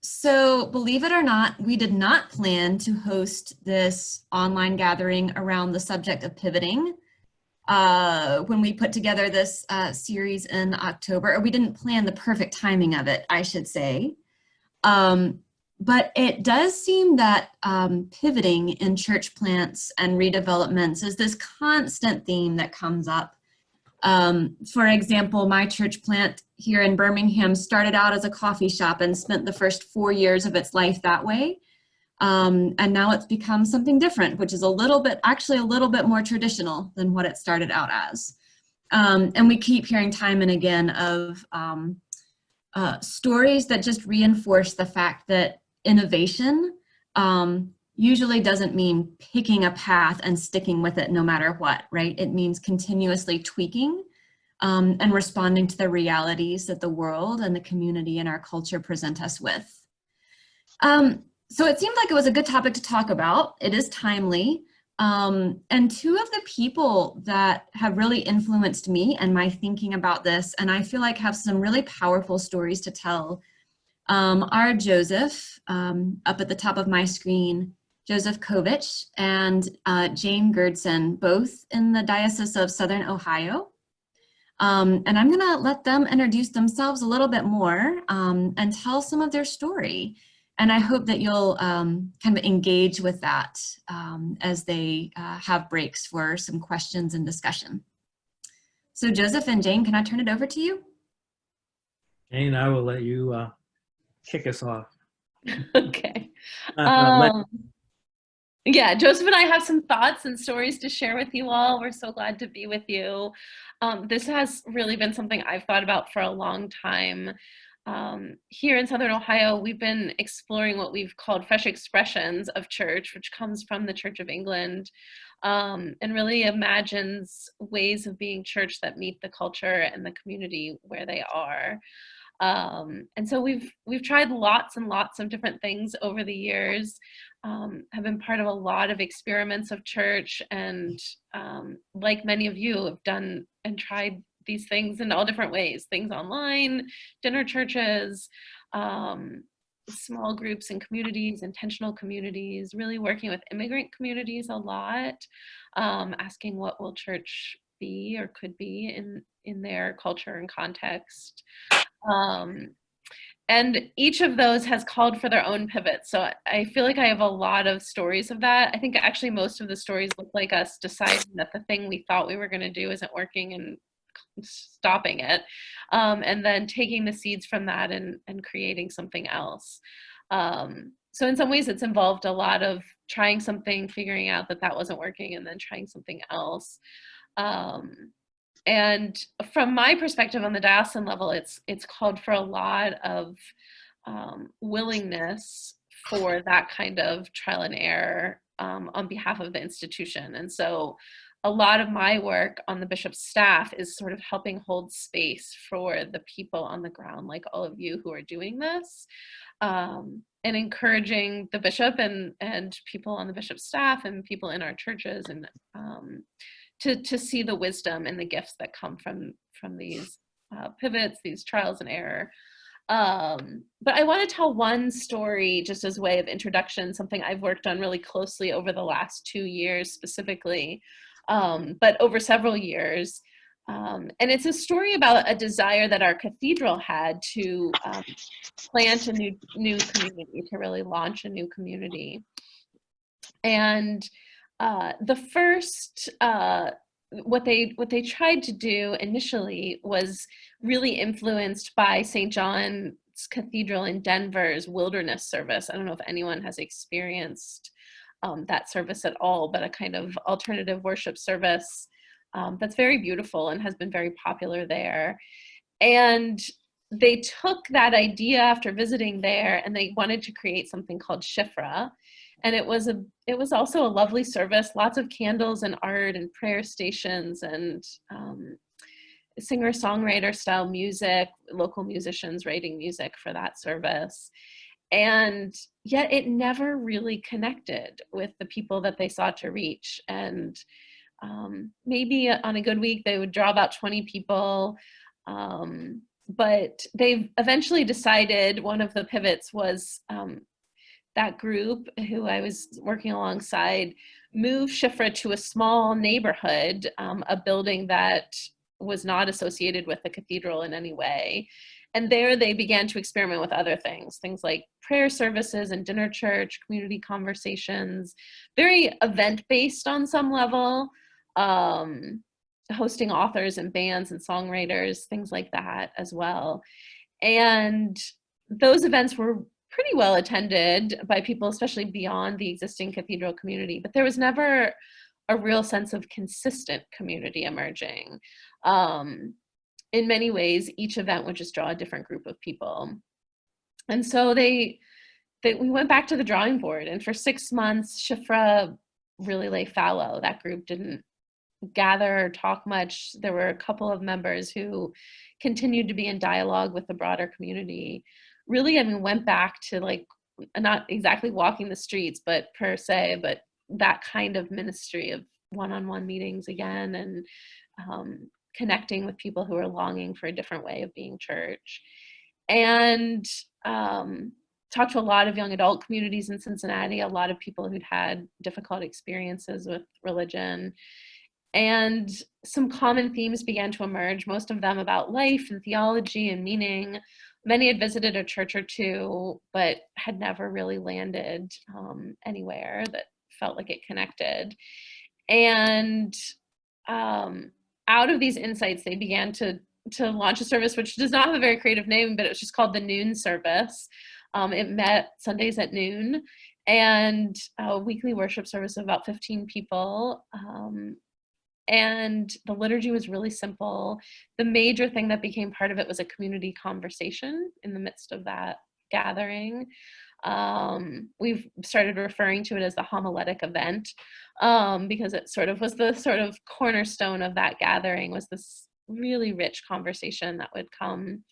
So believe it or not, we did not plan to host this online gathering around the subject of pivoting when we put together this series in October, or we didn't plan the perfect timing of it, I should say. Um, but it does seem that pivoting in church plants and redevelopments is this constant theme that comes up. For example, my church plant here in Birmingham started out as a coffee shop and spent the first 4 years of its life that way. And now it's become something different, which is actually a little bit more traditional than what it started out as. And we keep hearing time and again of stories that just reinforce the fact that innovation usually doesn't mean picking a path and sticking with it no matter what, right? It means continuously tweaking and responding to the realities that the world and the community and our culture present us with. So it seemed like it was a good topic to talk about. It is timely. And two of the people that have really influenced me and my thinking about this, and I feel like have some really powerful stories to tell, are Joseph, up at the top of my screen, Joseph Kovich and Jane Gerdson, both in the Diocese of Southern Ohio. And I'm gonna let them introduce themselves a little bit more and tell some of their story. And I hope that you'll kind of engage with that as they have breaks for some questions and discussion. So Joseph and Jane, can I turn it over to you? Jane, I will let you kick us off. Okay. Yeah, Joseph and I have some thoughts and stories to share with you all. We're so glad to be with you. This has really been something I've thought about for a long time. Here in Southern Ohio, we've been exploring what we've called fresh expressions of church, which comes from the Church of England, and really imagines ways of being church that meet the culture and the community where they are. And so we've tried lots and lots of different things over the years, have been part of a lot of experiments of church, and like many of you have done and tried these things in all different ways, things online, dinner churches, small groups and communities, intentional communities, really working with immigrant communities a lot, asking what will church be or could be in their culture and context. And each of those has called for their own pivots. So I feel like I have a lot of stories of that. I think actually most of the stories look like us deciding that the thing we thought we were going to do isn't working and stopping it, and then taking the seeds from that and creating something else. So in some ways it's involved a lot of trying something, figuring out that that wasn't working, and then trying something else. And from my perspective on the diocesan level, it's called for a lot of willingness for that kind of trial and error on behalf of the institution. And so a lot of my work on the bishop's staff is sort of helping hold space for the people on the ground, like all of you who are doing this, and encouraging the bishop and people on the bishop's staff and people in our churches and to see the wisdom and the gifts that come from these pivots, these trials and error. But I want to tell one story just as way of introduction, something I've worked on really closely over the last 2 years specifically, but over several years. And it's a story about a desire that our cathedral had to plant a new community, to really launch a new community. And the first, what they tried to do initially was really influenced by St. John's Cathedral in Denver's Wilderness Service. I don't know if anyone has experienced that service at all, but a kind of alternative worship service that's very beautiful and has been very popular there. And they took that idea after visiting there, and they wanted to create something called Shifra. And it was also a lovely service, lots of candles and art and prayer stations and singer-songwriter style music, local musicians writing music for that service. And yet it never really connected with the people that they sought to reach. And maybe on a good week, they would draw about 20 people. but they've eventually decided, one of the pivots was that group who I was working alongside moved Shifra to a small neighborhood, a building that was not associated with the cathedral in any way. And there they began to experiment with other things, things like prayer services and dinner church, community conversations, very event-based on some level, hosting authors and bands and songwriters, things like that as well. And those events were pretty well attended by people, especially beyond the existing cathedral community, but there was never a real sense of consistent community emerging. In many ways, each event would just draw a different group of people. And so we went back to the drawing board, and for 6 months, Shifra really lay fallow. That group didn't gather or talk much. There were a couple of members who continued to be in dialogue with the broader community. Really, I mean, went back to like, not exactly walking the streets, but per se, but that kind of ministry of one-on-one meetings again, and connecting with people who are longing for a different way of being church. And talked to a lot of young adult communities in Cincinnati, a lot of people who'd had difficult experiences with religion. And some common themes began to emerge, most of them about life and theology and meaning. Many had visited a church or two, but had never really landed anywhere that felt like it connected. And out of these insights, they began to launch a service which does not have a very creative name, but it's just called the Noon Service. It met Sundays at noon, and a weekly worship service of about 15 people. And the liturgy was really simple. The major thing that became part of it was a community conversation in the midst of that gathering. We've started referring to it as the homiletic event, because it sort of was the sort of cornerstone of that gathering, was this really rich conversation that would come.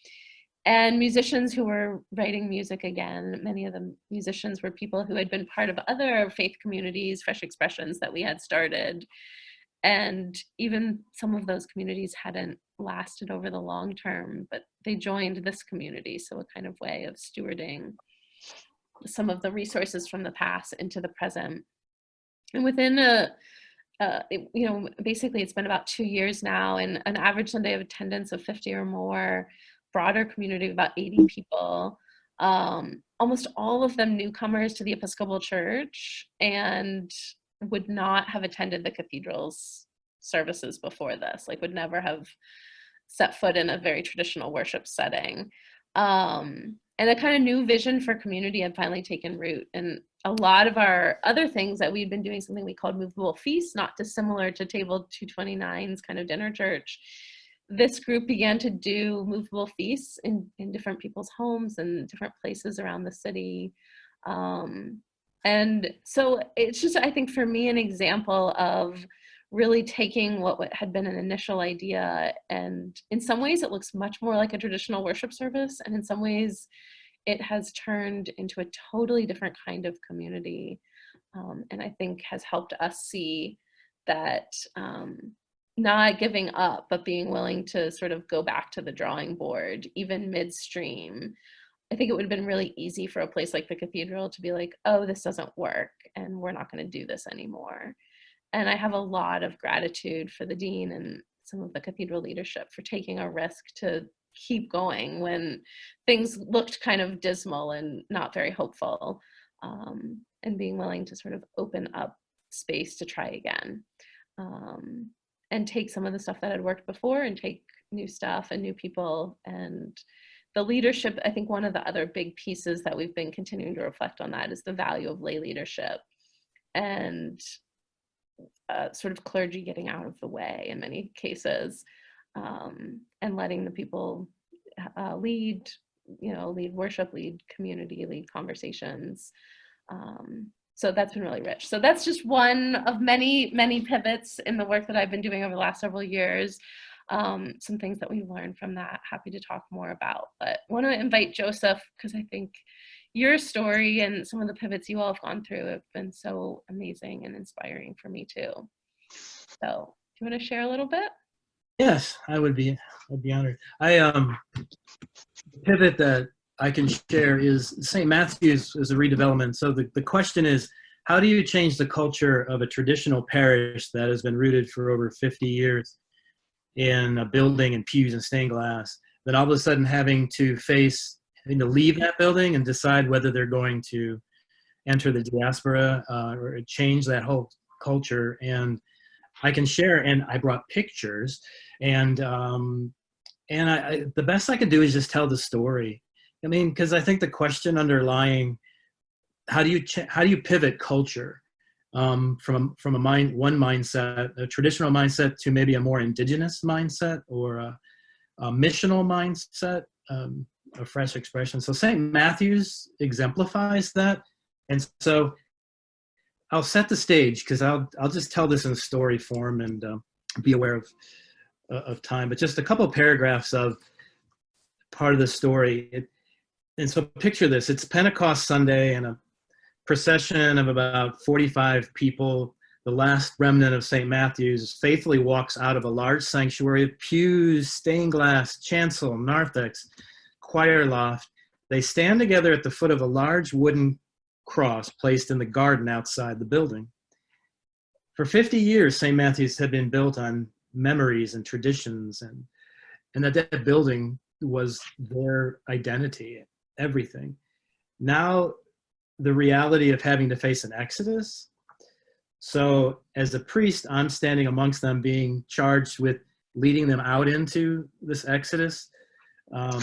And musicians who were writing music again, many of the musicians were people who had been part of other faith communities, Fresh Expressions that we had started. And even some of those communities hadn't lasted over the long term, but they joined this community. So a kind of way of stewarding some of the resources from the past into the present. And within basically it's been about 2 years now, and an average Sunday of attendance of 50 or more, broader community of about 80 people, almost all of them newcomers to the Episcopal Church, and would not have attended the cathedral's services before this, like would never have set foot in a very traditional worship setting. And a kind of new vision for community had finally taken root. And a lot of our other things that we'd been doing, something we called movable feasts, not dissimilar to Table 229's kind of dinner church. This group began to do movable feasts in different people's homes and different places around the city. And so it's just, I think for me, an example of really taking what had been an initial idea, and in some ways it looks much more like a traditional worship service, and in some ways it has turned into a totally different kind of community, and I think has helped us see that not giving up, but being willing to sort of go back to the drawing board, even midstream. I think it would have been really easy for a place like the cathedral to be like, oh, this doesn't work and we're not going to do this anymore. And I have a lot of gratitude for the dean and some of the cathedral leadership for taking a risk to keep going when things looked kind of dismal and not very hopeful, and being willing to sort of open up space to try again, and take some of the stuff that had worked before and take new stuff and new people. And the leadership, I think one of the other big pieces that we've been continuing to reflect on that is the value of lay leadership, and sort of clergy getting out of the way in many cases, and letting the people lead worship, lead community, lead conversations. So that's been really rich. So that's just one of many, many pivots in the work that I've been doing over the last several years. Some things that we've learned from that, happy to talk more about. But want to invite Joseph, because I think your story and some of the pivots you all have gone through have been so amazing and inspiring for me too. So do you want to share a little bit? Yes, I'd be honored. Pivot that I can share is St. Matthew's is a redevelopment. So the question is, how do you change the culture of a traditional parish that has been rooted for over 50 years in a building and pews and stained glass, then all of a sudden having to leave that building and decide whether they're going to enter the diaspora or change that whole culture. And I can share, and I brought pictures, and the best I could do is just tell the story. I mean, because I think the question underlying how do you pivot culture from one mindset, a traditional mindset, to maybe a more indigenous mindset or a missional mindset, a fresh expression. So St. Matthew's exemplifies that, and so I'll set the stage because I'll just tell this in story form and be aware of time, but just a couple of paragraphs of part of the story. And so picture this: it's Pentecost Sunday, and a procession of about 45 people, the last remnant of St. Matthew's, faithfully walks out of a large sanctuary of pews, stained glass, chancel, narthex, choir loft. They stand together at the foot of a large wooden cross placed in the garden outside the building. For 50 years, St. Matthew's had been built on memories and traditions, and that building was their identity, everything. Now, the reality of having to face an exodus. So as a priest, I'm standing amongst them, being charged with leading them out into this exodus. So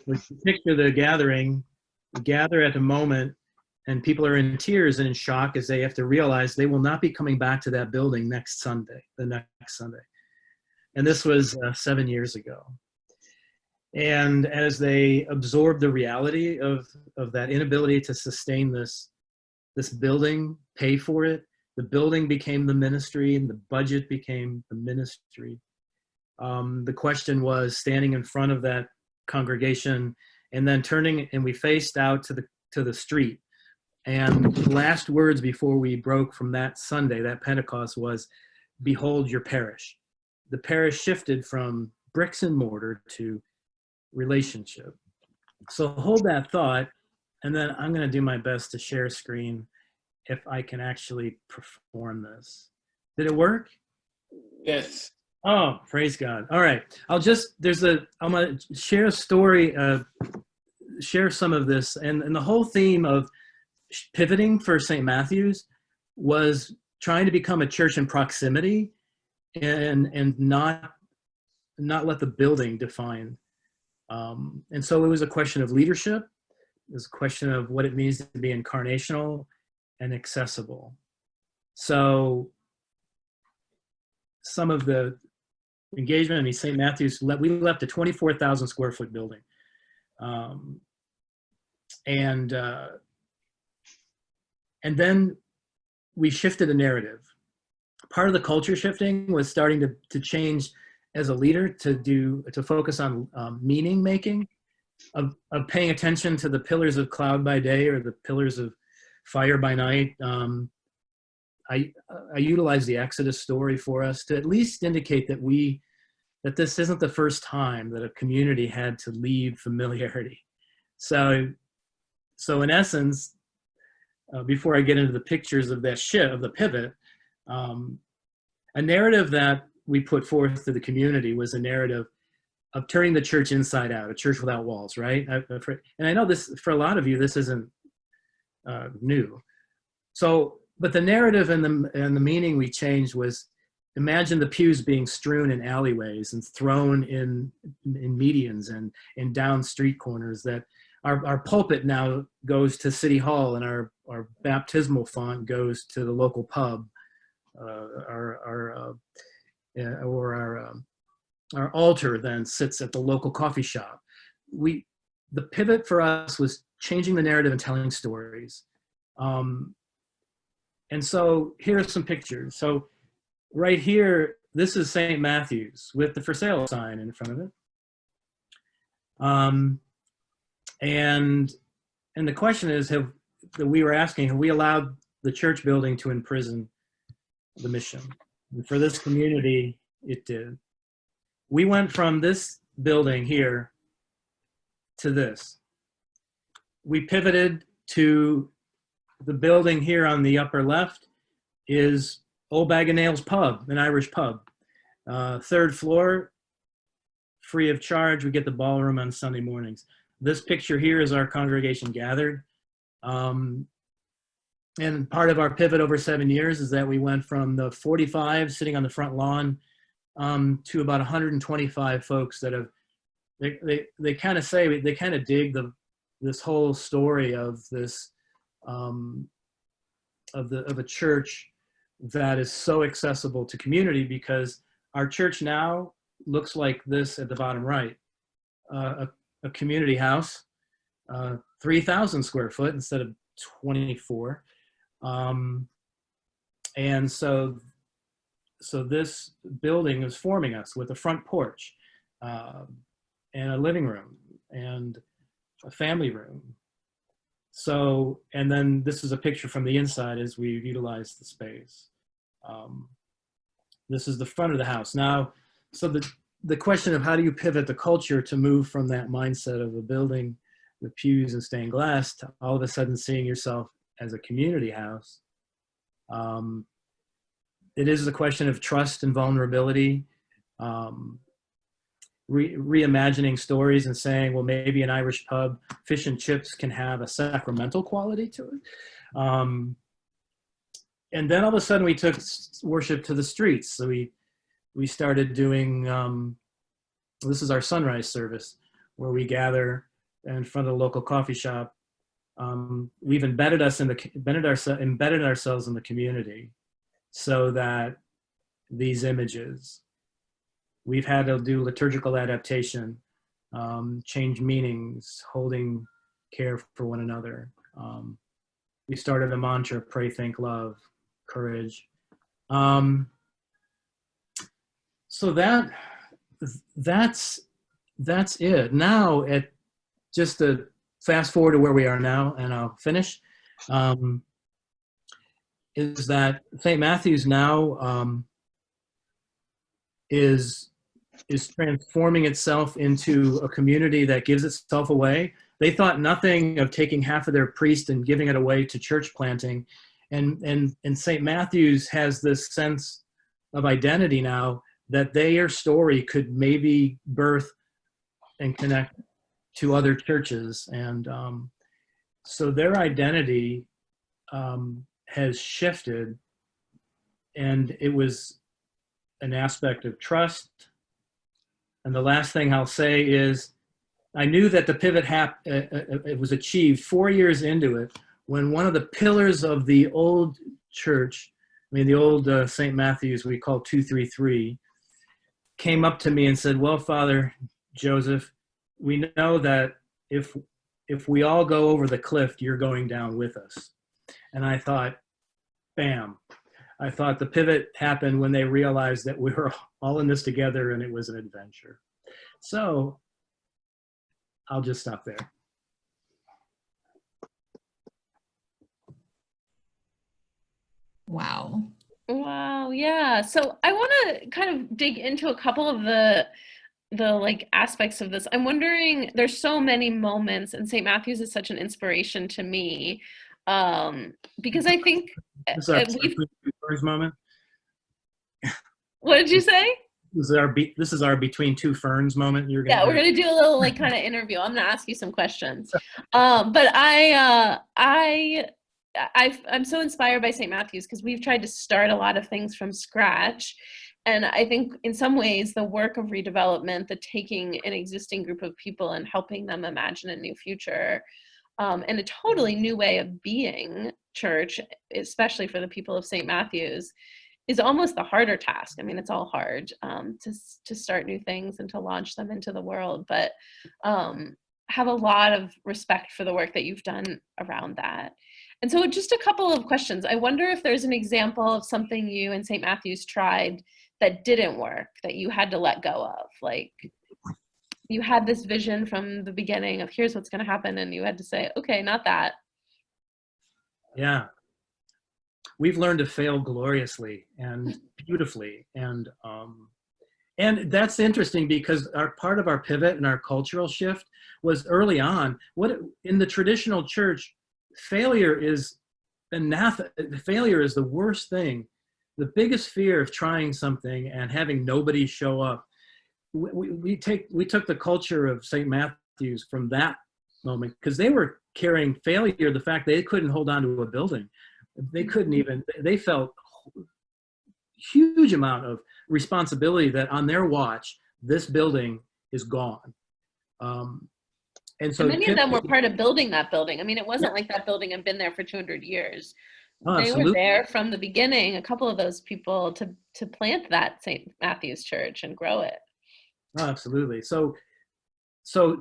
when you picture the gathering, we gather at a moment, and people are in tears and in shock as they have to realize they will not be coming back to that building the next Sunday. And this was 7 years ago. And as they absorbed the reality of that inability to sustain this building, pay for it, the building became the ministry and the budget became the ministry. The question was standing in front of that congregation and then turning, and we faced out to the street. And the last words before we broke from that Sunday, that Pentecost, was, "Behold your parish." The parish shifted from bricks and mortar to relationship. So hold that thought, and then I'm going to do my best to share screen if I can actually perform this. Did it work? Yes. Oh, praise God. All right. I'm going to share a story, share some of this. And the whole theme of pivoting for St. Matthew's was trying to become a church in proximity and not let the building define. And so it was a question of leadership. It was a question of what it means to be incarnational and accessible. So some of the engagement, I mean, St. Matthew's, we left a 24,000 square foot building. And then we shifted the narrative. Part of the culture shifting was starting to change as a leader to focus on meaning making, of paying attention to the pillars of cloud by day or the pillars of fire by night. I utilize the Exodus story for us to at least indicate that this isn't the first time that a community had to leave familiarity. So in essence, before I get into the pictures of that shift, of the pivot, a narrative that we put forth to the community was a narrative of turning the church inside out, a church without walls, right? And I know this, for a lot of you, this isn't new. So, but the narrative and the meaning we changed was, imagine the pews being strewn in alleyways and thrown in medians and down street corners, that our pulpit now goes to City Hall and our baptismal font goes to the local pub, our altar then sits at the local coffee shop. The pivot for us was changing the narrative and telling stories. And so here are some pictures. So right here, this is St. Matthew's with the for sale sign in front of it. And the question is, have we allowed the church building to imprison the mission? And for this community, It did. We went from this building here to this. We pivoted to the building here on the upper left is Old Bag of Nails Pub, an Irish pub. Third floor, free of charge. We get the ballroom on Sunday mornings. This picture here is our congregation gathered. And part of our pivot over 7 years is that we went from the 45 sitting on the front lawn to about 125 folks that have, they kind of say, they kind of dig this whole story of this, of a church that is so accessible to community, because our church now looks like this at the bottom right, a community house, 3,000 square foot instead of 24. And so this building is forming us with a front porch, and a living room and a family room. So, and then this is a picture from the inside as we utilize the space. This is the front of the house. Now, so the question of how do you pivot the culture to move from that mindset of a building with pews and stained glass to all of a sudden seeing yourself as a community house. It is a question of trust and vulnerability, reimagining stories and saying, well, maybe an Irish pub, fish and chips can have a sacramental quality to it. And then all of a sudden we took worship to the streets. So we started doing, this is our sunrise service, where we gather in front of the local coffee shop. We've embedded ourselves in the community, so that these images, we've had to do liturgical adaptation, change meanings, holding care for one another. We started a mantra: pray, think, love, courage. So that's it. Now, just to fast forward to where we are now, and I'll finish, is that St. Matthew's now is transforming itself into a community that gives itself away. They thought nothing of taking half of their priest and giving it away to church planting. And St. Matthew's has this sense of identity now that their story could maybe birth and connect to other churches. And so their identity has shifted, and it was an aspect of trust. And the last thing I'll say is, I knew that the pivot it was achieved 4 years into it, when one of the pillars of the old church, I mean the old St. Matthew's, we call 233, came up to me and said, well, Father Joseph, we know that if we all go over the cliff, you're going down with us. And I thought, bam. I thought the pivot happened when they realized that we were all in this together and it was an adventure. So I'll just stop there. Wow. Wow, yeah. So I want to kind of dig into a couple of the like aspects of this. I'm wondering, there's so many moments, and St. Matthew's is such an inspiration to me, because I think This is our between two ferns moment. What did you say? This is our between two ferns moment. You're Yeah, we're gonna do a little like kind of interview. I'm gonna ask you some questions, but I'm so inspired by St. Matthew's because we've tried to start a lot of things from scratch. And I think in some ways the work of redevelopment, the taking an existing group of people and helping them imagine a new future, and a totally new way of being church, especially for the people of St. Matthew's, is almost the harder task. I mean, it's all hard to start new things and to launch them into the world, but have a lot of respect for the work that you've done around that. And so just a couple of questions. I wonder if there's an example of something you and St. Matthew's tried that didn't work, that you had to let go of. Like, you had this vision from the beginning of here's what's going to happen, and you had to say, okay, not that. Yeah. We've learned to fail gloriously and beautifully. And And that's interesting because our part of our pivot and our cultural shift was early on. In the traditional church, failure is failure is the worst thing. The biggest fear of trying something and having nobody show up. We took the culture of St. Matthew's from that moment, because they were carrying failure, the fact they couldn't hold on to a building. They couldn't even, they felt huge amount of responsibility that on their watch, this building is gone. And so and many of them were part of building that building. I mean, it wasn't like that building had been there for 200 years. They were there from the beginning, a couple of those people, to plant that St. Matthew's Church and grow it. Oh, absolutely. So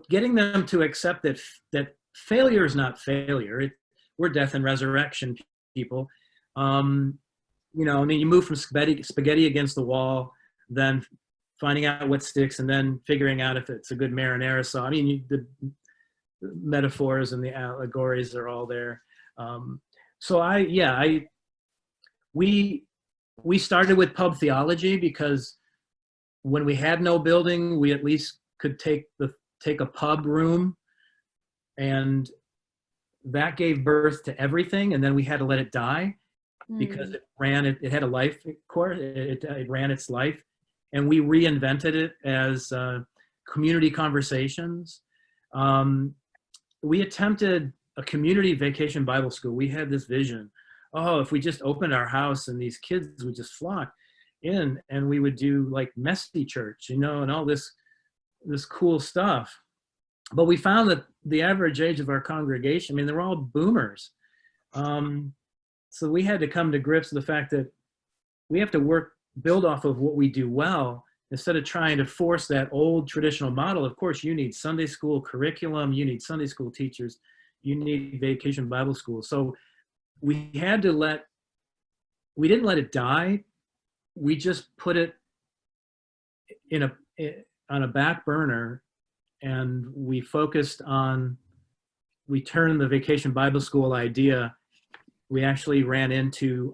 getting them to accept that failure is not failure. We're death and resurrection people. You know, I mean, you move from spaghetti against the wall, then finding out what sticks, and then figuring out if it's a good marinara sauce. I mean, the metaphors and the allegories are all there. We started with pub theology because when we had no building, we at least could take a pub room, and that gave birth to everything. And then we had to let it die because it had a life course. It ran its life, and we reinvented it as community conversations. We attempted a community vacation Bible school. We had this vision. Oh, if we just opened our house and these kids would just flock in, and we would do like messy church, you know, and all this cool stuff. But we found that the average age of our congregation, I mean, they're all boomers. So we had to come to grips with the fact that we have to build off of what we do well, instead of trying to force that old traditional model. Of course, you need Sunday school curriculum, you need Sunday school teachers, you need vacation Bible school. So we didn't let it die. We just put it on a back burner, and we turned the vacation Bible school idea. We actually ran into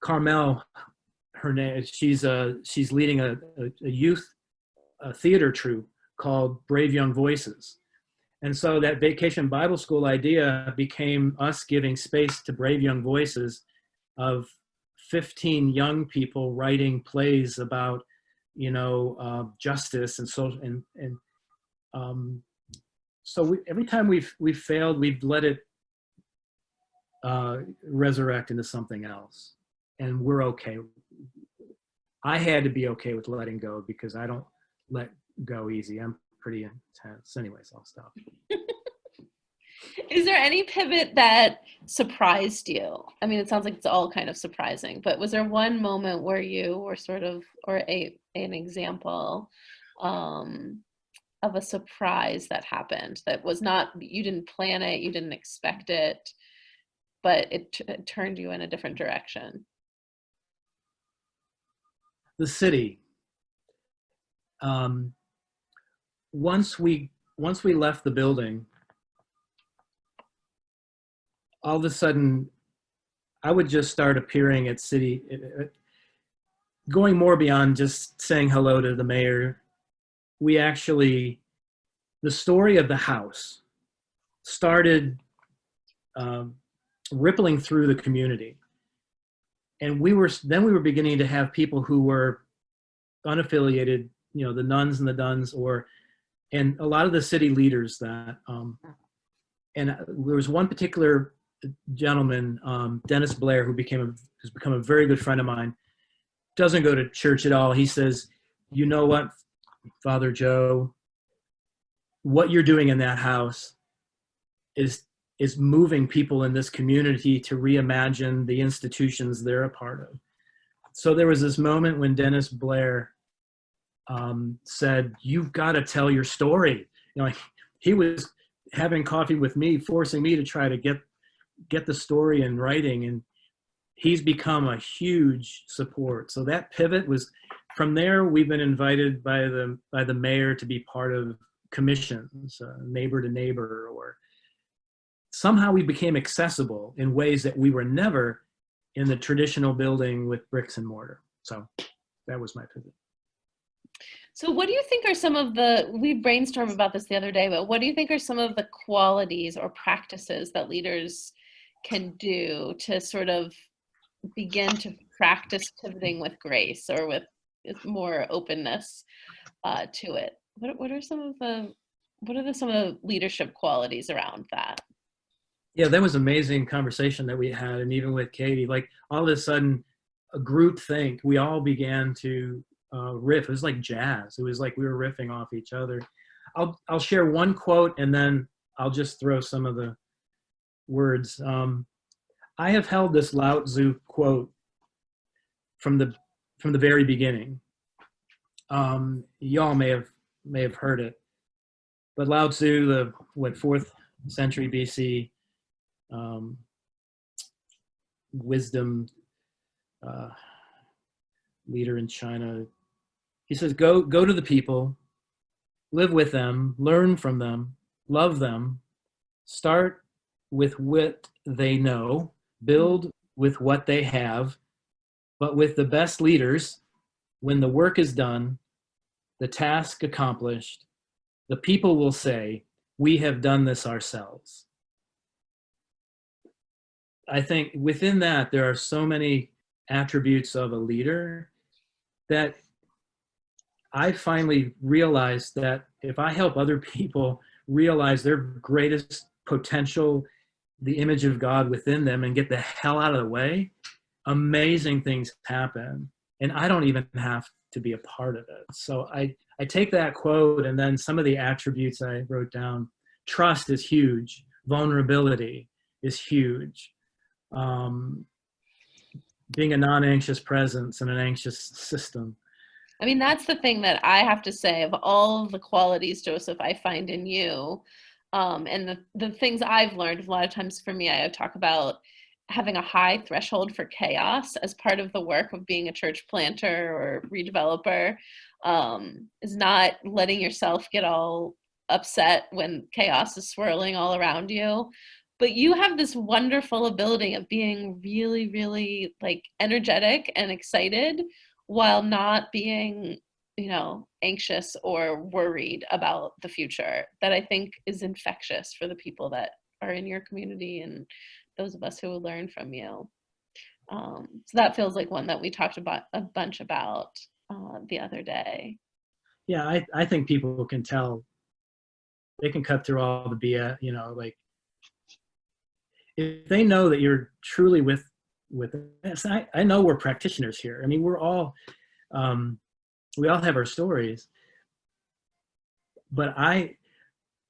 Carmel. Her name, she's leading a youth theater troupe called Brave Young Voices. And so that vacation Bible school idea became us giving space to Brave Young Voices of 15 young people writing plays about, you know, justice and social. So every time we've failed, we've let it resurrect into something else, and we're okay. I had to be okay with letting go because I don't let go easy. I'm pretty intense. Anyways, I'll stop. Is there any pivot that surprised you? I mean, it sounds like it's all kind of surprising, but was there one moment where you were sort of, or an example of a surprise that happened that was not, you didn't plan it, you didn't expect it, but it turned you in a different direction? The city. Once we left the building, all of a sudden, I would just start appearing at city, going more beyond just saying hello to the mayor. The story of the house started rippling through the community. And we were beginning to have people who were unaffiliated, you know, the nuns and the duns, and a lot of the city leaders that, and there was one particular gentleman, Dennis Blair, who's become a very good friend of mine, doesn't go to church at all. He says, you know what, Father Joe, what you're doing in that house is moving people in this community to reimagine the institutions they're a part of. So there was this moment when Dennis Blair said, you've got to tell your story. You know, he was having coffee with me, forcing me to try to get the story in writing, and he's become a huge support. So that pivot was, from there, we've been invited by the mayor to be part of commissions, neighbor to neighbor, or somehow we became accessible in ways that we were never in the traditional building with bricks and mortar. So that was my pivot. So what do you think are some of we brainstormed about this the other day, but what do you think are some of the qualities or practices that leaders can do to sort of begin to practice pivoting with grace or with more openness to it? What are some of the leadership qualities around that? Yeah, that was amazing conversation that we had, and even with Katie, like all of a sudden, a group think, we all began to riff. It was like jazz. It was like we were riffing off each other. I'll share one quote, and then I'll just throw some of the words. I have held this Lao Tzu quote from the very beginning. Y'all may have heard it, but Lao Tzu, the 4th century BC, wisdom leader in China. He says, go to the people, live with them, learn from them, love them, start with what they know, build with what they have, but with the best leaders, when the work is done, the task accomplished, the people will say, we have done this ourselves. I think within that, there are so many attributes of a leader that I finally realized that if I help other people realize their greatest potential, the image of God within them, and get the hell out of the way, amazing things happen. And I don't even have to be a part of it. So I take that quote, and then some of the attributes I wrote down. Trust is huge. Vulnerability is huge. Being a non-anxious presence in an anxious system. I mean, that's the thing that I have to say, of all of the qualities, Joseph, I find in you, and the things I've learned, a lot of times for me, I talk about having a high threshold for chaos as part of the work of being a church planter or redeveloper, is not letting yourself get all upset when chaos is swirling all around you. But you have this wonderful ability of being really, really like energetic and excited while not being, anxious or worried about the future, that I think is infectious for the people that are in your community and those of us who will learn from you. So that feels like one that we talked about a bunch about the other day. Yeah, I think people can tell. They can cut through all the BS, like if they know that you're truly with this. I know we're practitioners here. I mean, we're all, we all have our stories, but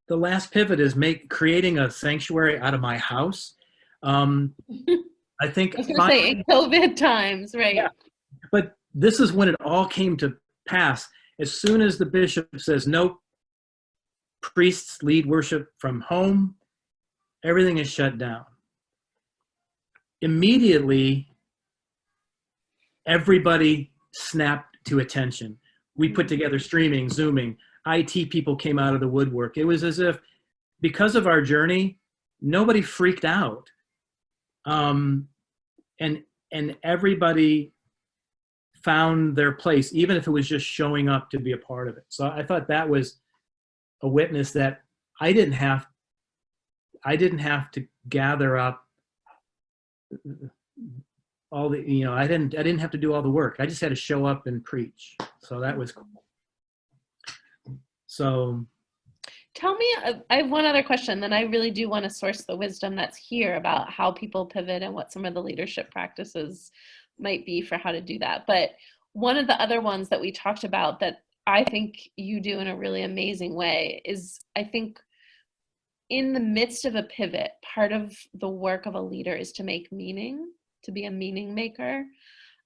the last pivot is creating a sanctuary out of my house. I think I was going to say in COVID times, right? Yeah, but this is when it all came to pass. As soon as the bishop says, nope, priests lead worship from home, everything is shut down. Immediately, everybody snapped to attention. We put together streaming, Zooming. IT people came out of the woodwork. It was as if, because of our journey, nobody freaked out. And everybody found their place, even if it was just showing up to be a part of it. So I thought that was a witness that I didn't have to gather up all the, I didn't have to do all the work. I just had to show up and preach. So that was cool. So tell me, I have one other question, then I really do want to source the wisdom that's here about how people pivot and what some of the leadership practices might be for how to do that. But one of the other ones that we talked about that I think you do in a really amazing way is, I think, in the midst of a pivot, part of the work of a leader is to make meaning, to be a meaning maker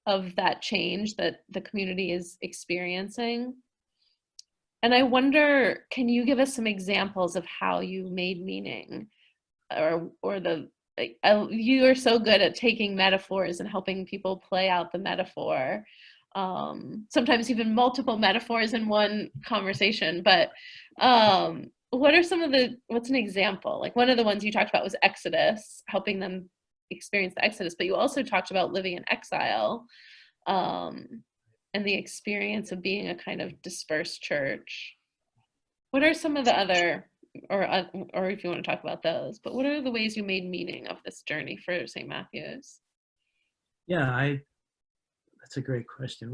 of that change that the community is experiencing. And I wonder, can you give us some examples of how you made meaning, you are so good at taking metaphors and helping people play out the metaphor, sometimes even multiple metaphors in one conversation. But what's an example? Like, one of the ones you talked about was Exodus, helping them experience the Exodus, but you also talked about living in exile. and the experience of being a kind of dispersed church. What are some of the other, or if you want to talk about those, but what are the ways you made meaning of this journey for St. Matthew's? Yeah, that's a great question.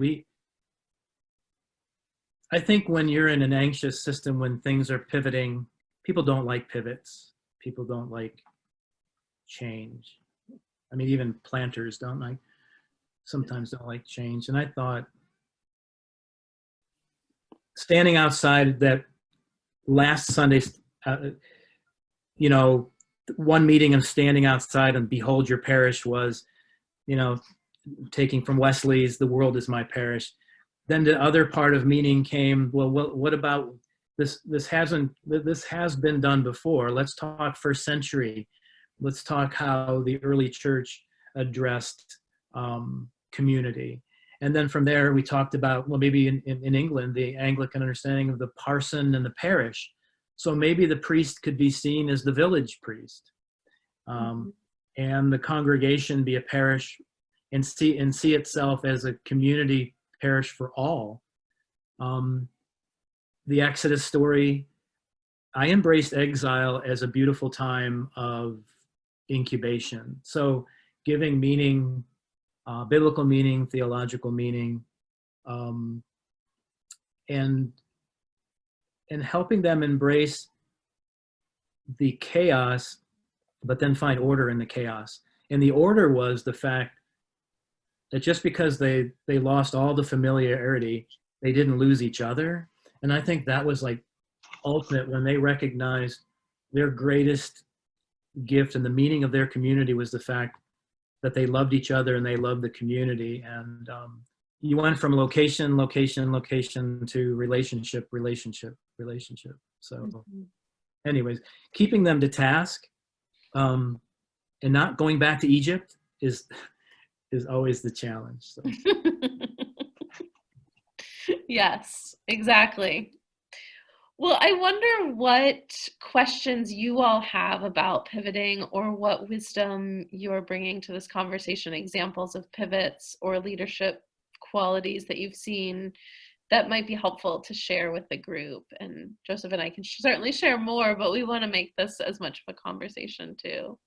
I think when you're in an anxious system, when things are pivoting, people don't like pivots. People don't like change. I mean, even planters sometimes don't like change. And I thought standing outside that last Sunday, you know, one meeting of standing outside and behold your parish was, you know, taking from Wesley's, the world is my parish. Then the other part of meaning came, well, what about this? This has been done before. Let's talk first century. Let's talk how the early church addressed community. And then from there, we talked about, well, maybe in England, the Anglican understanding of the parson and the parish. So maybe the priest could be seen as the village priest, and the congregation be a parish and see itself as a community parish for all. The Exodus story, I embraced exile as a beautiful time of incubation. So giving meaning, biblical meaning, theological meaning, and helping them embrace the chaos, but then find order in the chaos. And the order was the fact that just because they lost all the familiarity, they didn't lose each other. And I think that was like ultimate when they recognized their greatest gift and the meaning of their community was the fact that they loved each other and they loved the community. And you went from location to relationship. So anyways, keeping them to task and not going back to Egypt is always the challenge. So. Yes, exactly. Well, I wonder what questions you all have about pivoting or what wisdom you're bringing to this conversation, examples of pivots or leadership qualities that you've seen that might be helpful to share with the group. And Joseph and I can certainly share more, but we want to make this as much of a conversation too.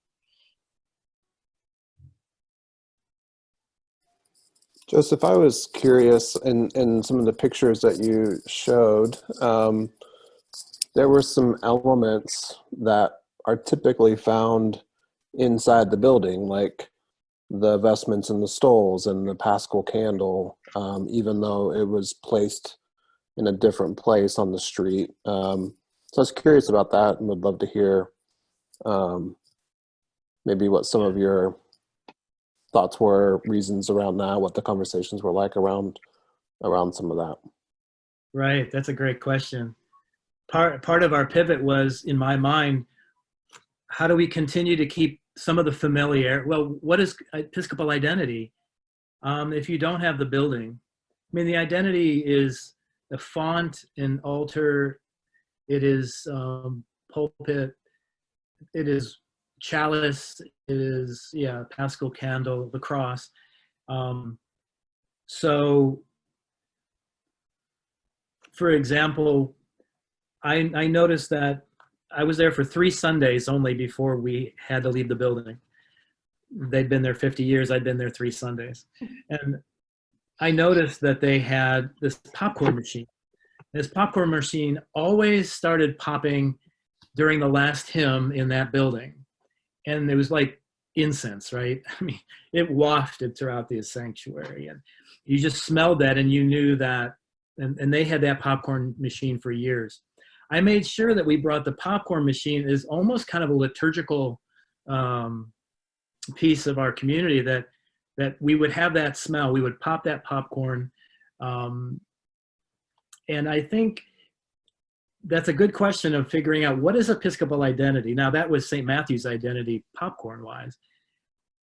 Joseph, I was curious in some of the pictures that you showed, there were some elements that are typically found inside the building, like the vestments and the stoles and the Paschal candle, even though it was placed in a different place on the street. So I was curious about that and would love to hear maybe what some of your thoughts were, reasons around that, what the conversations were like around some of that. Right, that's a great question. Part of our pivot was, in my mind, how do we continue to keep some of the familiar? Well, what is Episcopal identity? If you don't have the building, I mean, the identity is the font and altar. It is pulpit. It is chalice. It is Paschal candle, the cross. So, for example, I noticed that I was there for 3 Sundays only before we had to leave the building. They'd been there 50 years. I'd been there 3 Sundays. And I noticed that they had this popcorn machine. This popcorn machine always started popping during the last hymn in that building. And it was like incense, right? I mean, it wafted throughout the sanctuary. And you just smelled that and you knew that, and they had that popcorn machine for years. I made sure that we brought the popcorn machine as almost kind of a liturgical piece of our community, that we would have that smell. We would pop that popcorn. And I think that's a good question of figuring out what is Episcopal identity. Now, that was St. Matthew's identity popcorn-wise.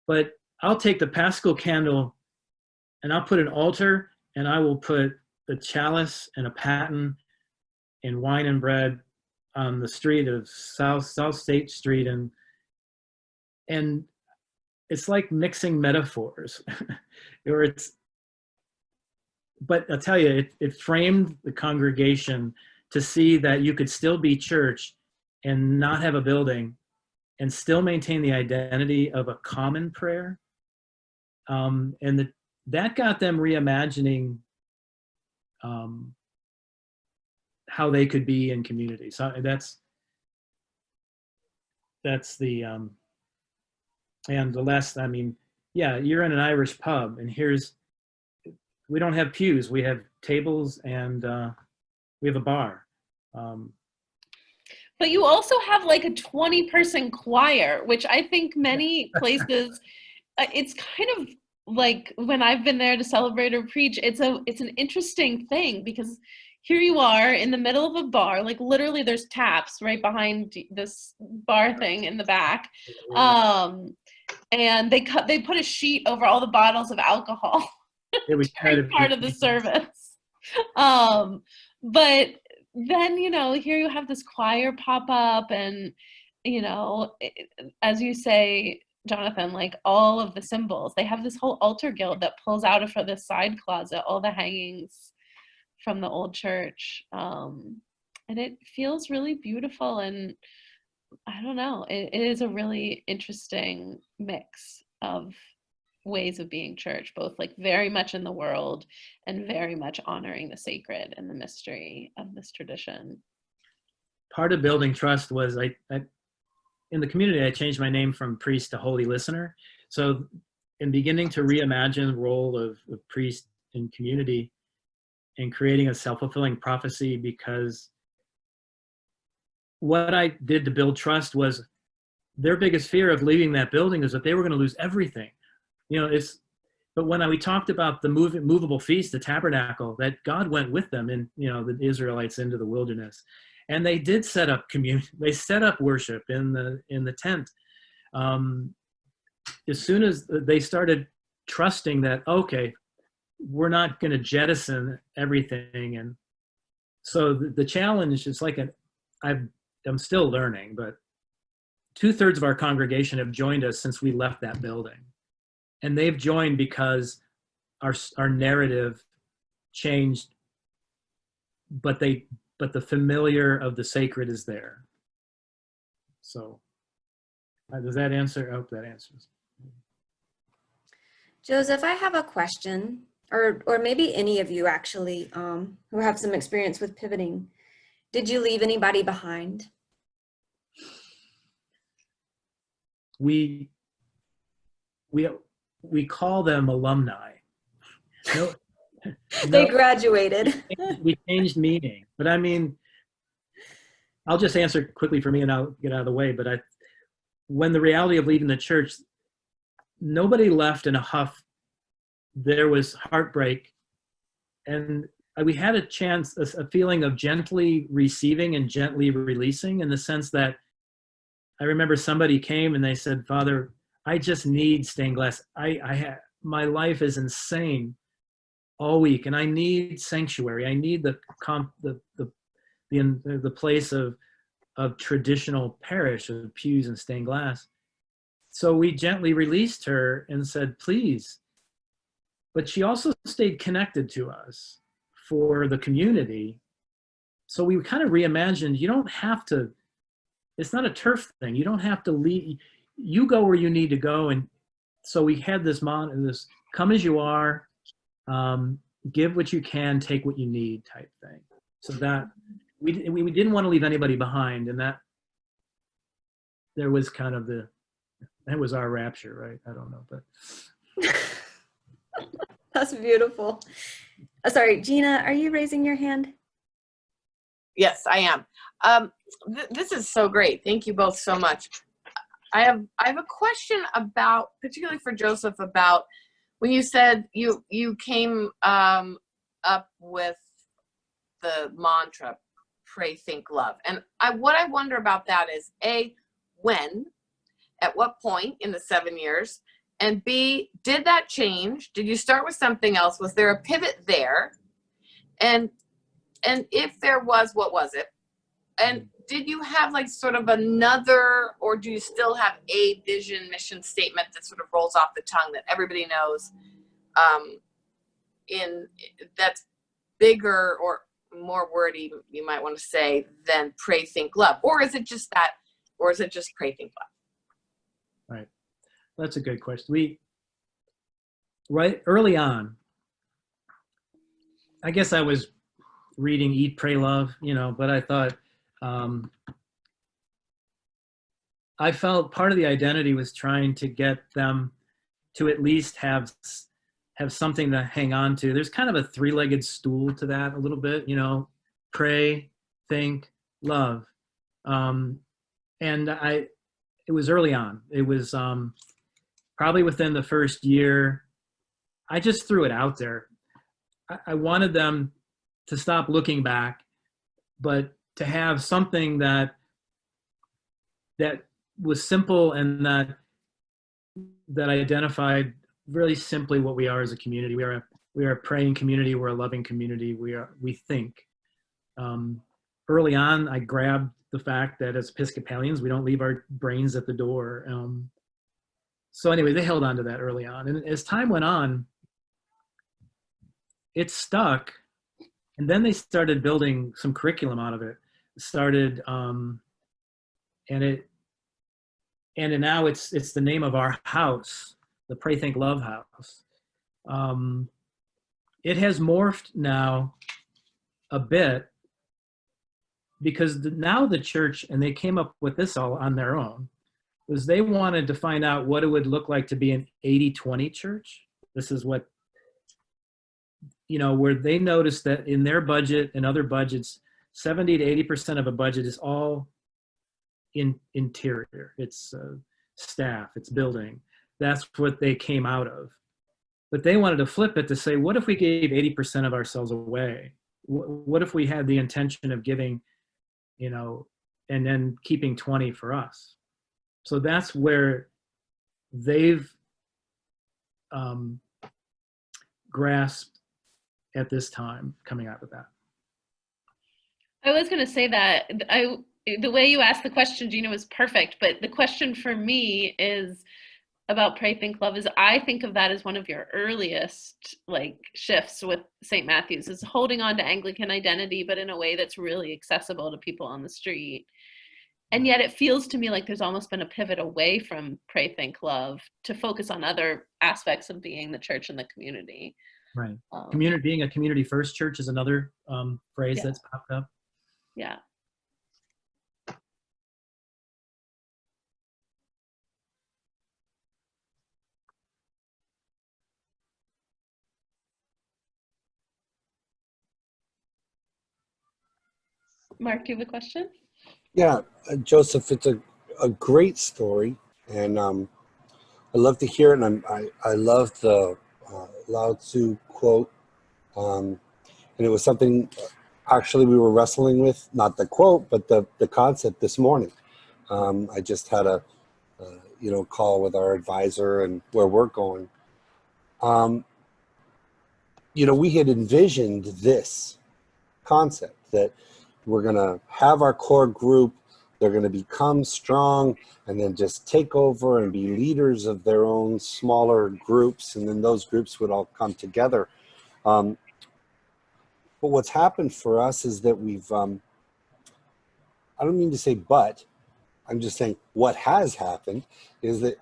But I'll take the Paschal candle and I'll put an altar and I will put the chalice and a paten and wine and bread on the street of South State Street, and it's like mixing metaphors, or but I'll tell you, it framed the congregation to see that you could still be church and not have a building and still maintain the identity of a common prayer. And that got them reimagining how they could be in community. So that's the, and the last, I mean, yeah, you're in an Irish pub and we don't have pews, we have tables and we have a bar. But you also have like a 20-person choir, which I think many places, it's kind of like when I've been there to celebrate or preach, it's an interesting thing because here you are in the middle of a bar, like literally there's taps right behind this bar thing in the back. And they put a sheet over all the bottles of alcohol during part of the service. But then, here you have this choir pop up and, as you say, Jonathan, like all of the symbols, they have this whole altar guild that pulls out of the side closet, all the hangings from the old church. And it feels really beautiful. And I don't know, it is a really interesting mix of ways of being church, both like very much in the world and very much honoring the sacred and the mystery of this tradition. Part of building trust was I in the community, I changed my name from priest to holy listener. So in beginning to reimagine the role of priest in community and creating a self-fulfilling prophecy, because what I did to build trust was their biggest fear of leaving that building is that they were going to lose everything. But when we talked about the movable feast, the tabernacle, that God went with them and, the Israelites into the wilderness. And they did set up community. They set up worship in the tent. As soon as they started trusting that, okay, we're not going to jettison everything. And so the challenge is like I'm still learning, but 2/3 of our congregation have joined us since we left that building. And they've joined because our narrative changed, but the familiar of the sacred is there. So does that answer? I hope that answers. Joseph, I have a question, or maybe any of you actually, who have some experience with pivoting. Did you leave anybody behind? We call them alumni. No, They graduated. We changed meaning, but I mean, I'll just answer quickly for me and I'll get out of the way. But when the reality of leaving the church, nobody left in a huff. There was heartbreak, and we had a feeling of gently receiving and gently releasing, in the sense that I remember somebody came and they said, "Father, I just need stained glass. My life is insane all week, and I need sanctuary. I need the place of traditional parish of pews and stained glass." So we gently released her and said, "Please." But she also stayed connected to us for the community. So we kind of reimagined, you don't have to, it's not a turf thing. You don't have to leave. You go where you need to go. And so we had this come as you are, give what you can, take what you need type thing. So that we didn't want to leave anybody behind, and that there was kind of that was our rapture, right? I don't know, but. That's beautiful. Sorry, Gina, are you raising your hand? Yes, I am. This is so great. Thank you both so much. I have a question about, particularly for Joseph, about when you said you came up with the mantra, pray, think, love. And what I wonder about that is, A, when, at what point in the 7 years? And B, did that change? Did you start with something else? Was there a pivot there? And if there was, what was it? And did you have like sort of another, or do you still have a vision, mission statement that sort of rolls off the tongue that everybody knows? in that's bigger or more wordy, you might want to say, than pray, think, love? Or is it just that, or is it just pray, think, love? Right. That's a good question. Right early on, I guess I was reading Eat, Pray, Love, but I thought, I felt part of the identity was trying to get them to at least have something to hang on to. There's kind of a three-legged stool to that a little bit, pray, think, love. And it was early on. It was probably within the first year. I just threw it out there. I wanted them to stop looking back, but to have something that was simple and that identified really simply what we are as a community. We are a praying community. We're a loving community. We think. Early on, I grabbed the fact that as Episcopalians, we don't leave our brains at the door. So anyway, they held on to that early on. And as time went on, it stuck. And then they started building some curriculum out of it. And now it's the name of our house, the Pray, Think, Love House. It has morphed now a bit because now the church, and they came up with this all on their own, was they wanted to find out what it would look like to be an 80-20 church. This is what, where they noticed that in their budget and other budgets, 70 to 80% of a budget is all in interior. It's staff, it's building. That's what they came out of. But they wanted to flip it to say, what if we gave 80% of ourselves away? What if we had the intention of giving, and then keeping 20 for us? So that's where they've grasped at this time, coming out with that. I was going to say that the way you asked the question, Gina, was perfect. But the question for me is about Pray, Think, Love. Is I think of that as one of your earliest shifts with St. Matthew's, is holding on to Anglican identity, but in a way that's really accessible to people on the street. And yet it feels to me like there's almost been a pivot away from Pray, Think, Love to focus on other aspects of being the church and the community. Right. Being a community first church is another phrase that's popped up. Yeah. Mark, you have a question? Yeah, Joseph, it's a great story, and I love to hear it, and I love the Lao Tzu quote, and it was something actually we were wrestling with, not the quote, but the concept this morning. I just had a call with our advisor and where we're going. We had envisioned this concept that we're going to have our core group, they're going to become strong and then just take over and be leaders of their own smaller groups, and then those groups would all come together. But what's happened for us is that we've, I don't mean to say but, I'm just saying what has happened is that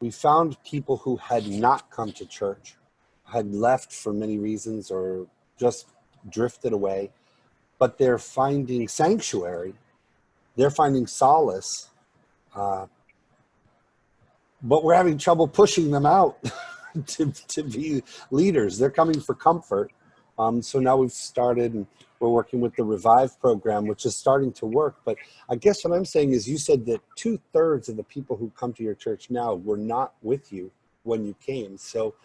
we found people who had not come to church, had left for many reasons or just drifted away, but they're finding sanctuary, they're finding solace, but we're having trouble pushing them out to be leaders. They're coming for comfort. So now we've started, and we're working with the Revive program, which is starting to work. But I guess what I'm saying is, you said that 2/3 of the people who come to your church now were not with you when you came. So,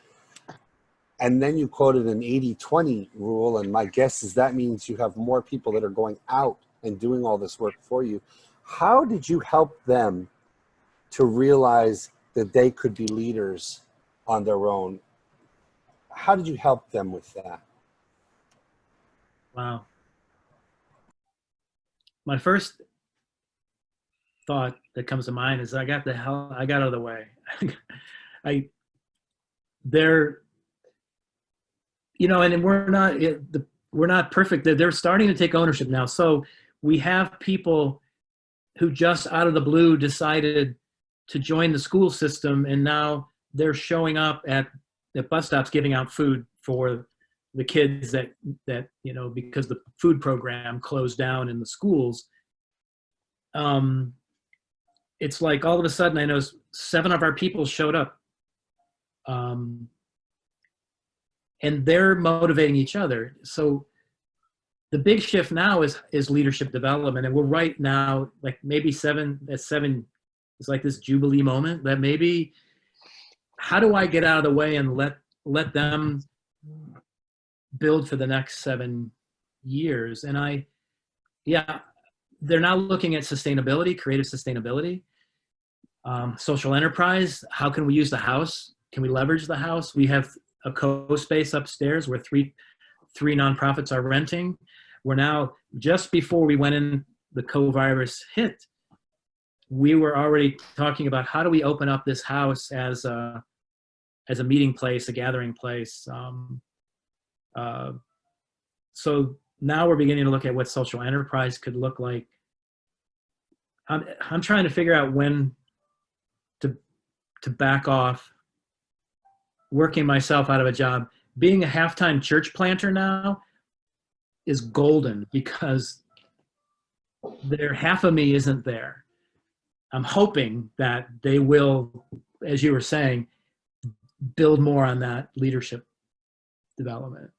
and then you quoted an 80-20 rule, and my guess is that means you have more people that are going out and doing all this work for you. How did you help them to realize that they could be leaders on their own? How did you help them with that? Wow. My first thought that comes to mind is I got out of the way. you know, and we're not perfect. They're starting to take ownership now. So we have people who just out of the blue decided to join the school system, and now they're showing up at bus stops giving out food for the kids that you know, because the food program closed down in the schools. It's like all of a sudden I know 7 of our people showed up, and they're motivating each other. So the big shift now is leadership development, and we're right now, like maybe 7 is like this jubilee moment that maybe, how do I get out of the way and let them build for the next 7 years? And they're now looking at sustainability, creative sustainability, social enterprise. How can we use the house? Can we leverage the house? We have a co-space upstairs where three nonprofits are renting. We're now, just before we went in, the co-virus hit, we were already talking about how do we open up this house as a meeting place, a gathering place. So now we're beginning to look at what social enterprise could look like. I'm trying to figure out when to back off working myself out of a job. Being a half-time church planter now is golden, because half of me isn't there. I'm hoping that they will, as you were saying, build more on that leadership development.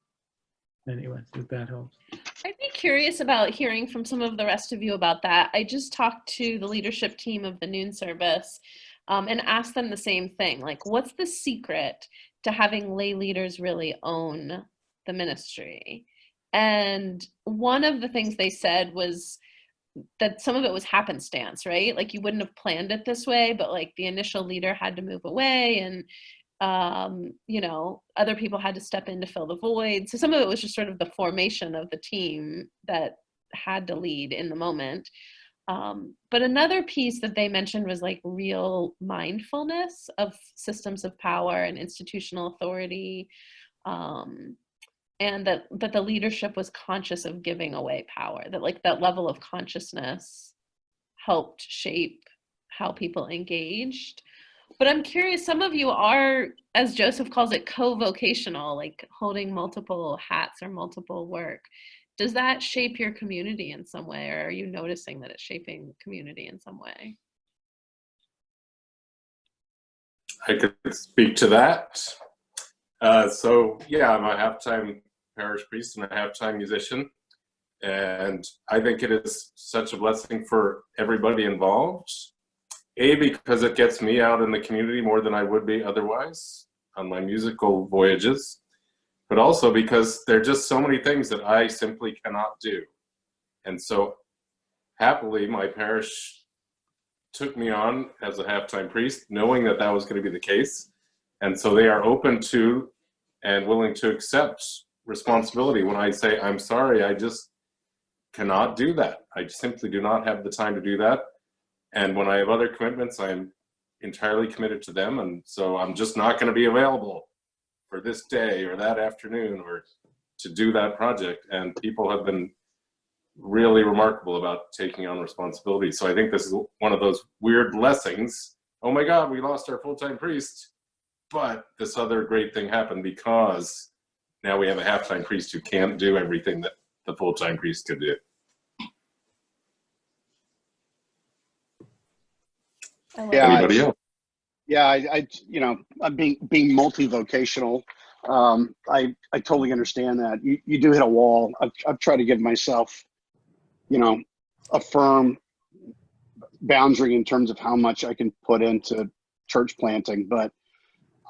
Anyway, if that helps. I'd be curious about hearing from some of the rest of you about that. I just talked to the leadership team of the noon service and asked them the same thing. Like, what's the secret to having lay leaders really own the ministry? And one of the things they said was that some of it was happenstance, right? Like, you wouldn't have planned it this way, but like the initial leader had to move away, and you know, other people had to step in to fill the void. So some of it was just sort of the formation of the team that had to lead in the moment. But another piece that they mentioned was like real mindfulness of systems of power and institutional authority, and that the leadership was conscious of giving away power, that like that level of consciousness helped shape how people engaged. But I'm curious, some of you are, as Joseph calls it, co-vocational, like holding multiple hats or multiple work. Does that shape your community in some way, or are you noticing that it's shaping community in some way? I could speak to that. So yeah, I'm a half-time parish priest and a half-time musician. And I think it is such a blessing for everybody involved. A, because it gets me out in the community more than I would be otherwise on my musical voyages, but also because there are just so many things that I simply cannot do. And so happily, my parish took me on as a half-time priest, knowing that that was going to be the case. And so they are open to and willing to accept responsibility when I say, I'm sorry, I just cannot do that. I simply do not have the time to do that. And when I have other commitments, I'm entirely committed to them. And so I'm just not going to be available for this day or that afternoon or to do that project. And people have been really remarkable about taking on responsibility. So I think this is one of those weird blessings. Oh my God, we lost our full-time priest. But this other great thing happened because now we have a half-time priest who can't do everything that the full-time priest could do. Yeah, anybody else? Yeah, I you know, I'm being multi-vocational. I totally understand that. You do hit a wall. I've tried to give myself, you know, a firm boundary in terms of how much I can put into church planting, but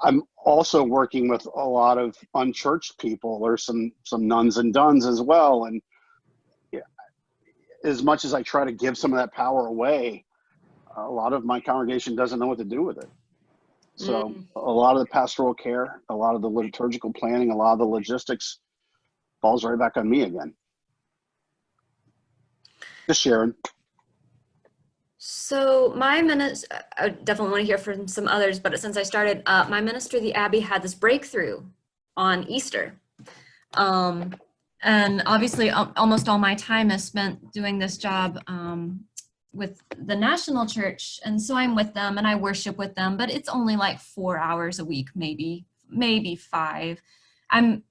I'm also working with a lot of unchurched people, or some nuns and duns as well. And yeah, as much as I try to give some of that power away, a lot of my congregation doesn't know what to do with it. So a lot of the pastoral care, a lot of the liturgical planning, a lot of the logistics falls right back on me again. Just sharing. So my ministry, I definitely want to hear from some others, but since I started, my ministry, the Abbey, had this breakthrough on Easter. And obviously almost all my time is spent doing this job with the national church. And so I'm with them and I worship with them, but it's only like 4 hours a week, maybe 5. I'm,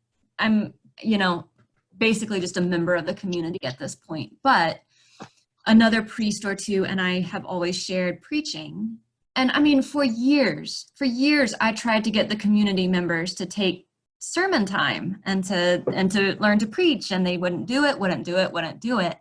you know, basically just a member of the community at this point, but another priest or two and I have always shared preaching. And I mean, for years, I tried to get the community members to take sermon time and to learn to preach, and they wouldn't do it.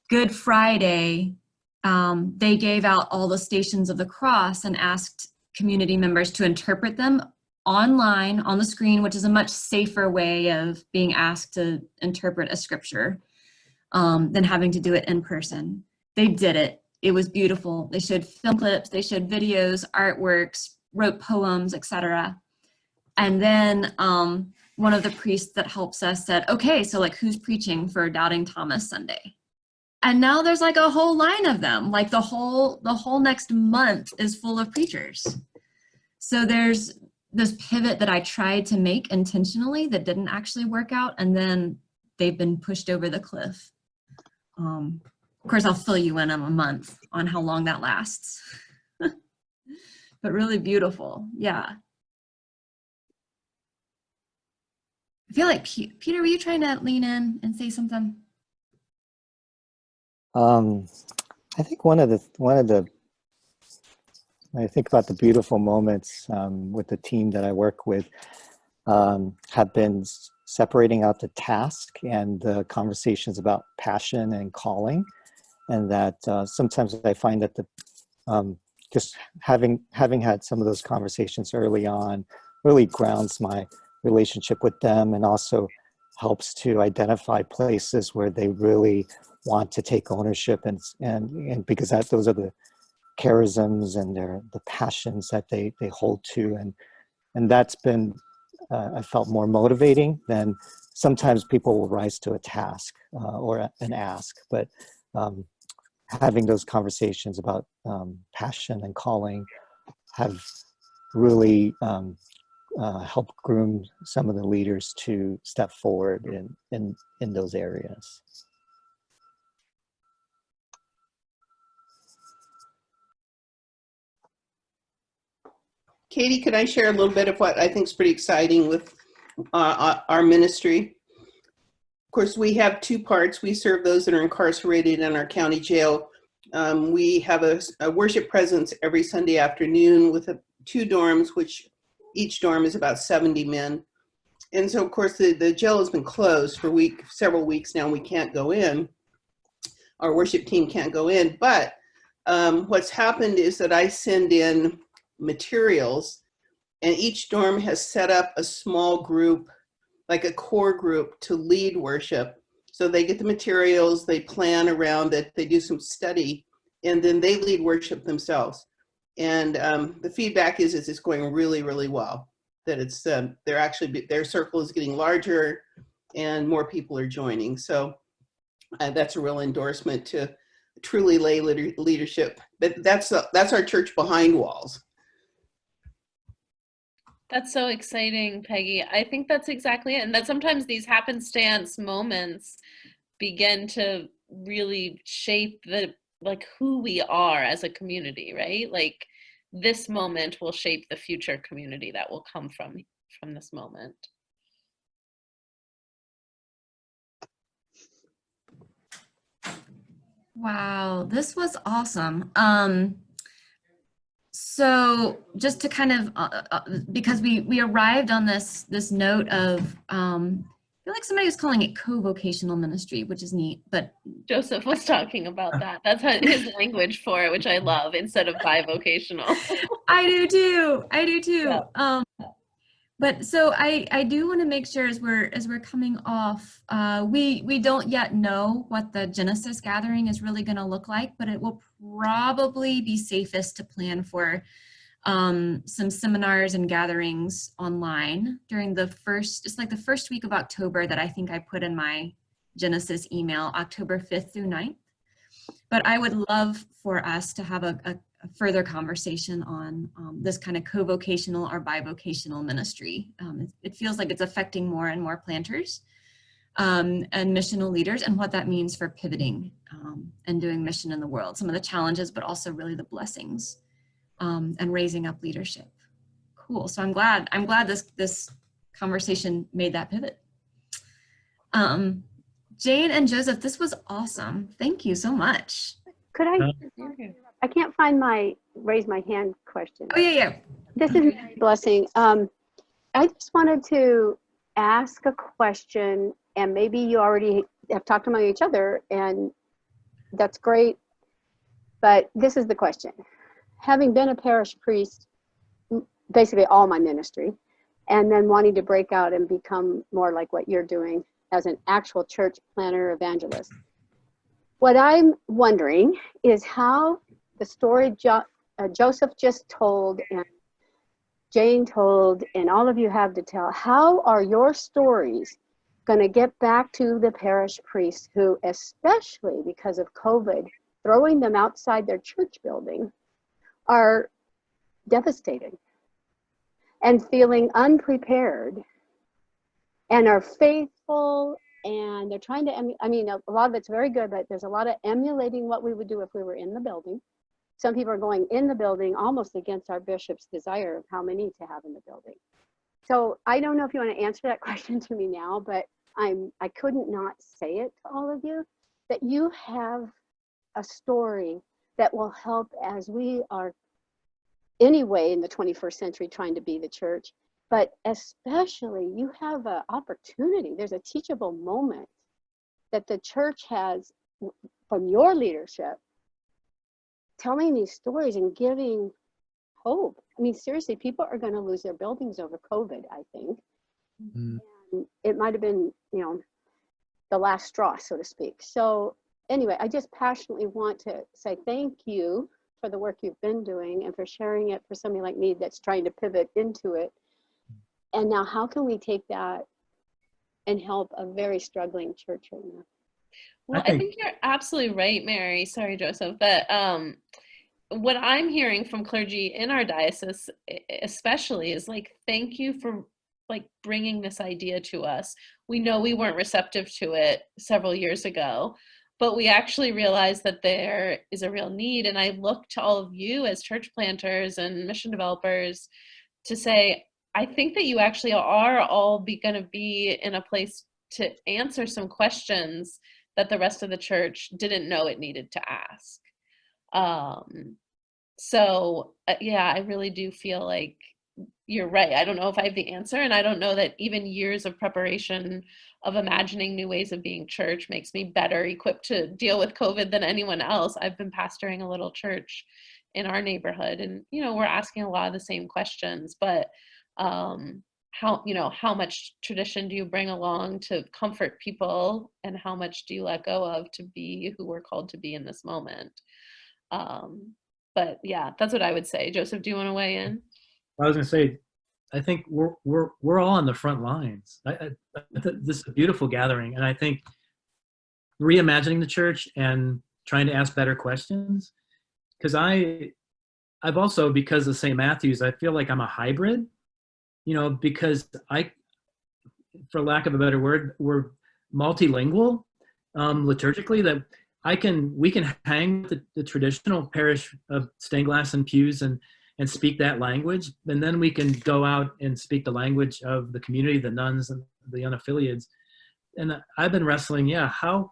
Good Friday, they gave out all the Stations of the Cross and asked community members to interpret them online on the screen, which is a much safer way of being asked to interpret a scripture than having to do it in person. They did it. It was beautiful. They showed film clips, they showed videos, artworks, wrote poems, etc. And then one of the priests that helps us said, okay, so like who's preaching for Doubting Thomas Sunday? And now there's like a whole line of them. Like the whole next month is full of preachers. So there's this pivot that I tried to make intentionally that didn't actually work out, and then they've been pushed over the cliff. Of course, I'll fill you in a month on how long that lasts. But really beautiful, yeah. I feel like Peter, were you trying to lean in and say something? I think one of the I think about the beautiful moments with the team that I work with have been separating out the task and the conversations about passion and calling, and that sometimes I find that just having had some of those conversations early on really grounds my relationship with them, and also helps to identify places where they really want to take ownership, and because those are the charisms and the passions that they hold to, and that's been I felt more motivating than sometimes people will rise to a task or an ask, but having those conversations about passion and calling have really helped groom some of the leaders to step forward in those areas. Katie, could I share a little bit of what I think is pretty exciting with our ministry? Of course, we have two parts. We serve those that are incarcerated in our county jail. We have a worship presence every Sunday afternoon with 2 dorms, which each dorm is about 70 men. And so, of course, the jail has been closed for several weeks now. We can't go in. Our worship team can't go in. But what's happened is that I send in materials, and each dorm has set up a small group, like a core group, to lead worship. So they get the materials, they plan around it, they do some study, and then they lead worship themselves. And the feedback is it's going really, really well. That it's their circle is getting larger, and more people are joining. So that's a real endorsement to truly lay leadership. But that's our church behind walls. That's so exciting, Peggy. I think that's exactly it. And that sometimes these happenstance moments begin to really shape who we are as a community, right? Like this moment will shape the future community that will come from this moment. Wow, this was awesome. So just to kind of, because we arrived on this note of, I feel like somebody was calling it co-vocational ministry, which is neat, but. Joseph was talking about that. That's his language for it, which I love, instead of bivocational. I do too. Yeah. But so I do want to make sure as we're coming off, we don't yet know what the Genesis gathering is really going to look like, but it will probably be safest to plan for some seminars and gatherings online during the first week of October that I think I put in my Genesis email, October 5th through 9th. But I would love for us to have further conversation on this kind of co-vocational or bivocational ministry. It feels like it's affecting more and more planters and missional leaders, and what that means for pivoting and doing mission in the world. Some of the challenges, but also really the blessings, and raising up leadership. Cool. So I'm glad this conversation made that pivot. Jane and Joseph, this was awesome. Thank you so much. Could I can't find my raise my hand question. Oh, yeah. This is Mary Blessing. I just wanted to ask a question, and maybe you already have talked among each other, and that's great. But this is the question. Having been a parish priest, basically all my ministry, and then wanting to break out and become more like what you're doing as an actual church planner evangelist. What I'm wondering is how the story Joseph just told and Jane told and all of you have to tell, how are your stories going to get back to the parish priests who, especially because of COVID, throwing them outside their church building, are devastated and feeling unprepared and are faithful, and they're trying to, I mean, a lot of it's very good, but there's a lot of emulating what we would do if we were in the building. Some people are going in the building almost against our bishop's desire of how many to have in the building. So I don't know if you want to answer that question to me now, but I couldn't not say it to all of you, that you have a story that will help as we are anyway in the 21st century trying to be the church, but especially you have an opportunity. There's a teachable moment that the church has from your leadership, telling these stories and giving hope. I mean, seriously, people are going to lose their buildings over COVID, I think. And it might have been, the last straw, so to speak. So anyway, I just passionately want to say thank you for the work you've been doing and for sharing it for somebody like me that's trying to pivot into it. And now how can we take that and help a very struggling church right now? Well, I think you're absolutely right, Mary. Sorry, Joseph. But what I'm hearing from clergy in our diocese, especially, is like, thank you for like bringing this idea to us. We know we weren't receptive to it several years ago, but we actually realized that there is a real need. And I look to all of you as church planters and mission developers to say, I think that you actually are all going to be in a place to answer some questions that the rest of the church didn't know it needed to ask. Yeah, I really do feel like you're right. I don't know if I have the answer, and I don't know that even years of preparation of imagining new ways of being church makes me better equipped to deal with COVID than anyone else. I've been pastoring a little church in our neighborhood, and we're asking a lot of the same questions, but how much tradition do you bring along to comfort people, and how much do you let go of to be who we're called to be in this moment? But yeah, that's what I would say. Joseph, do you want to weigh in? I was going to say, I think we're all on the front lines. This is a beautiful gathering, and I think reimagining the church and trying to ask better questions. Because I've also, because of St. Matthew's, I feel like I'm a hybrid. Because for lack of a better word, we're multilingual liturgically. That we can hang with the traditional parish of stained glass and pews and speak that language, and then we can go out and speak the language of the community, the nuns and the unaffiliates. And I've been wrestling, how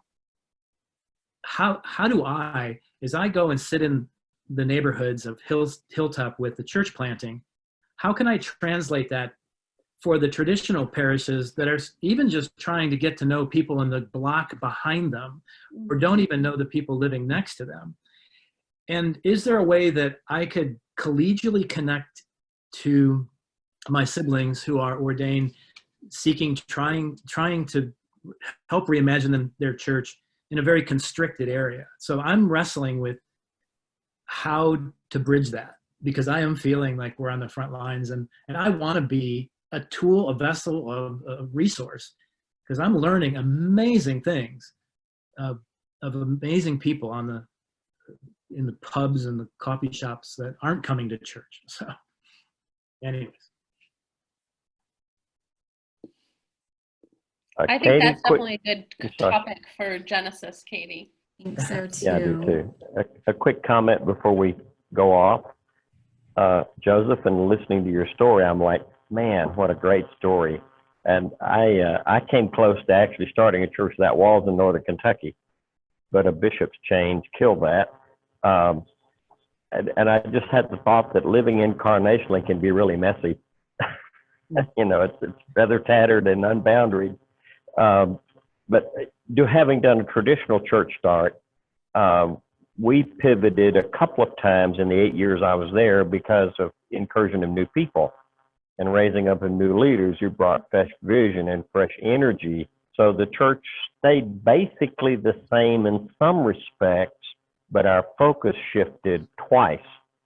do I, as I go and sit in the neighborhoods of Hilltop with the church planting, how can I translate that for the traditional parishes that are even just trying to get to know people in the block behind them, or don't even know the people living next to them? And is there a way that I could collegially connect to my siblings who are ordained, trying to help reimagine their church in a very constricted area? So I'm wrestling with how to bridge that, because I am feeling like we're on the front lines, and I want to be a tool, a vessel, a resource, because I'm learning amazing things of amazing people on in the pubs and the coffee shops that aren't coming to church. So anyways. I think Katie, that's quick, definitely a I'm good sorry. topic for Genesis, Katie. I think so too. Yeah, I do too. A quick comment before we go off. Joseph, and listening to your story, I'm like, man, what a great story. And I came close to actually starting a church that was in northern Kentucky, but a bishop's change killed that. And I just had the thought that living incarnationally can be really messy. You know, it's rather tattered and unboundaried. But having done a traditional church start, we pivoted a couple of times in the 8 years I was there because of incursion of new people and raising up of new leaders who brought fresh vision and fresh energy. So the church stayed basically the same in some respects, but our focus shifted twice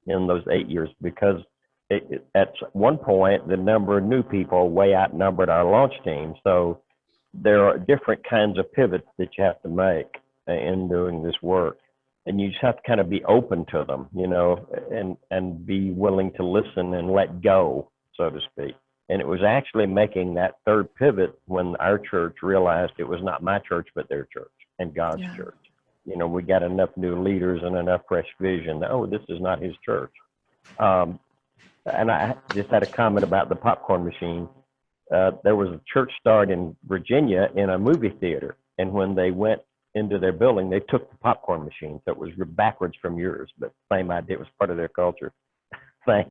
in those 8 years because at one point, the number of new people way outnumbered our launch team. So there are different kinds of pivots that you have to make in doing this work. And you just have to kind of be open to them, you know, and be willing to listen and let go, so to speak. And it was actually making that third pivot when our church realized it was not my church, but their church and God's church. You know, we got enough new leaders and enough fresh vision that, oh, this is not his church. And I just had a comment about the popcorn machine. There was a church start in Virginia in a movie theater. And when they went into their building, they took the popcorn machine. So it was backwards from yours, but same idea. It was part of their culture. Thanks.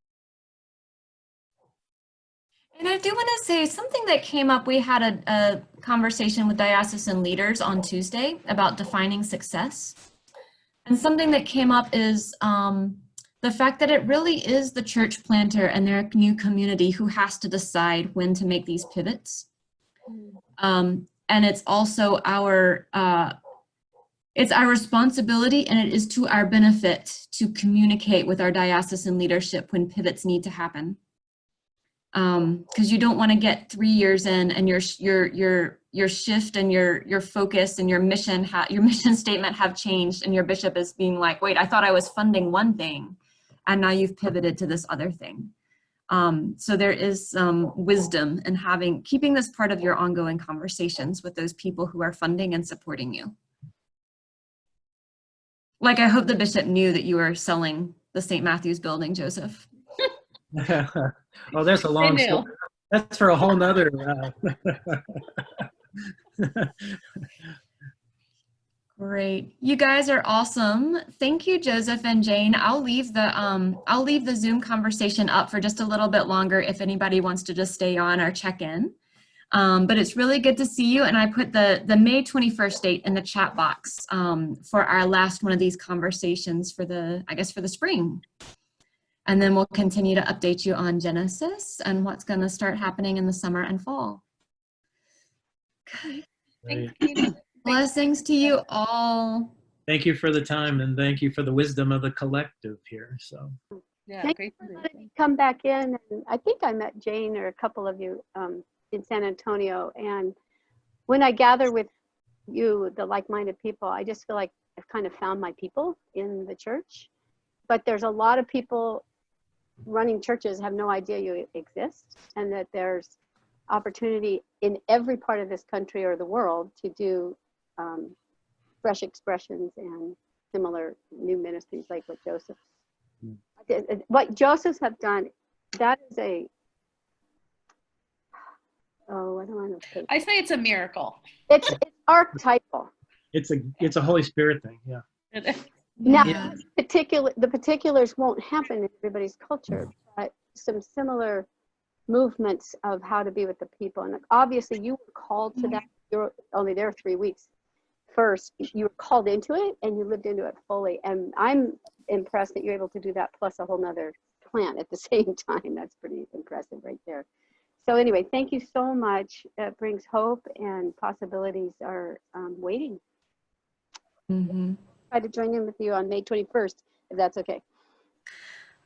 And I do want to say something that came up. We had a conversation with diocesan leaders on Tuesday about defining success. And something that came up is the fact that it really is the church planter and their new community who has to decide when to make these pivots. And it's also it's our responsibility, and it is to our benefit to communicate with our diocesan leadership when pivots need to happen. Because you don't want to get 3 years in and your shift and your focus and your mission statement have changed, and your bishop is being like, wait, I thought I was funding one thing, and now you've pivoted to this other thing. So there is some wisdom in keeping this part of your ongoing conversations with those people who are funding and supporting you. Like, I hope the bishop knew that you were selling the St. Matthew's building, Joseph. Well, there's a long story. That's for a whole nother. Great. You guys are awesome. Thank you, Joseph and Jane. I'll leave the Zoom conversation up for just a little bit longer if anybody wants to just stay on or check in. But it's really good to see you. And I put the May 21st date in the chat box for our last one of these conversations for the spring. And then we'll continue to update you on Genesis and what's going to start happening in the summer and fall. Okay. Thanks, Katie. Blessings to you all. Thank you for the time, and thank you for the wisdom of the collective here. So Yeah, Thank great. you for letting me come back in. And I think I met Jane or a couple of you in San Antonio. And when I gather with you, the like-minded people, I just feel like I've kind of found my people in the church. But there's a lot of people running churches have no idea you exist, and that there's opportunity in every part of this country or the world to do fresh expressions and similar new ministries like what Joseph's have done. That is I don't want to say. I say it's a miracle. It's archetypal. it's a Holy Spirit thing. Yeah. Now, Yeah. the particulars won't happen in everybody's culture, but some similar movements of how to be with the people. And obviously you were called to that. You're only there 3 weeks. First, you were called into it and you lived into it fully. And I'm impressed that you're able to do that plus a whole nother plan at the same time. That's pretty impressive right there. So anyway, thank you so much. It brings hope, and possibilities are waiting. Mm-hmm. Try to join in with you on May 21st, if that's okay.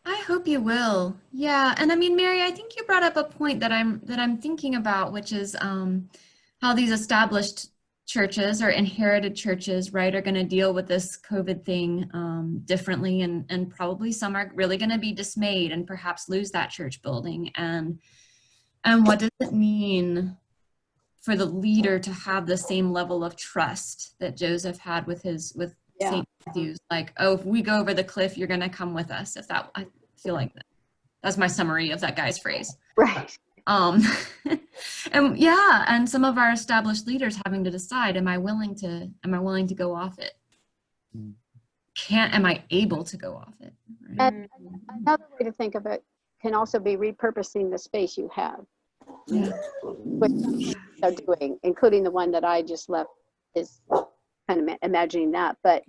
I hope you will. Yeah, and I mean, Mary, I think you brought up a point that I'm thinking about, which is how these established churches or inherited churches, right, are going to deal with this COVID thing differently, and probably some are really going to be dismayed and perhaps lose that church building. And what does it mean for the leader to have the same level of trust that Joseph had with Yeah. St. Matthew's? Like, oh, if we go over the cliff, you're going to come with us. I feel like that's my summary of that guy's phrase. Right. And yeah, and some of our established leaders having to decide, am I willing to go off it? Am I able to go off it? Right? And another way to think of it can also be repurposing the space you have. Yeah. Which they're doing, including the one that I just left, is kind of imagining that. But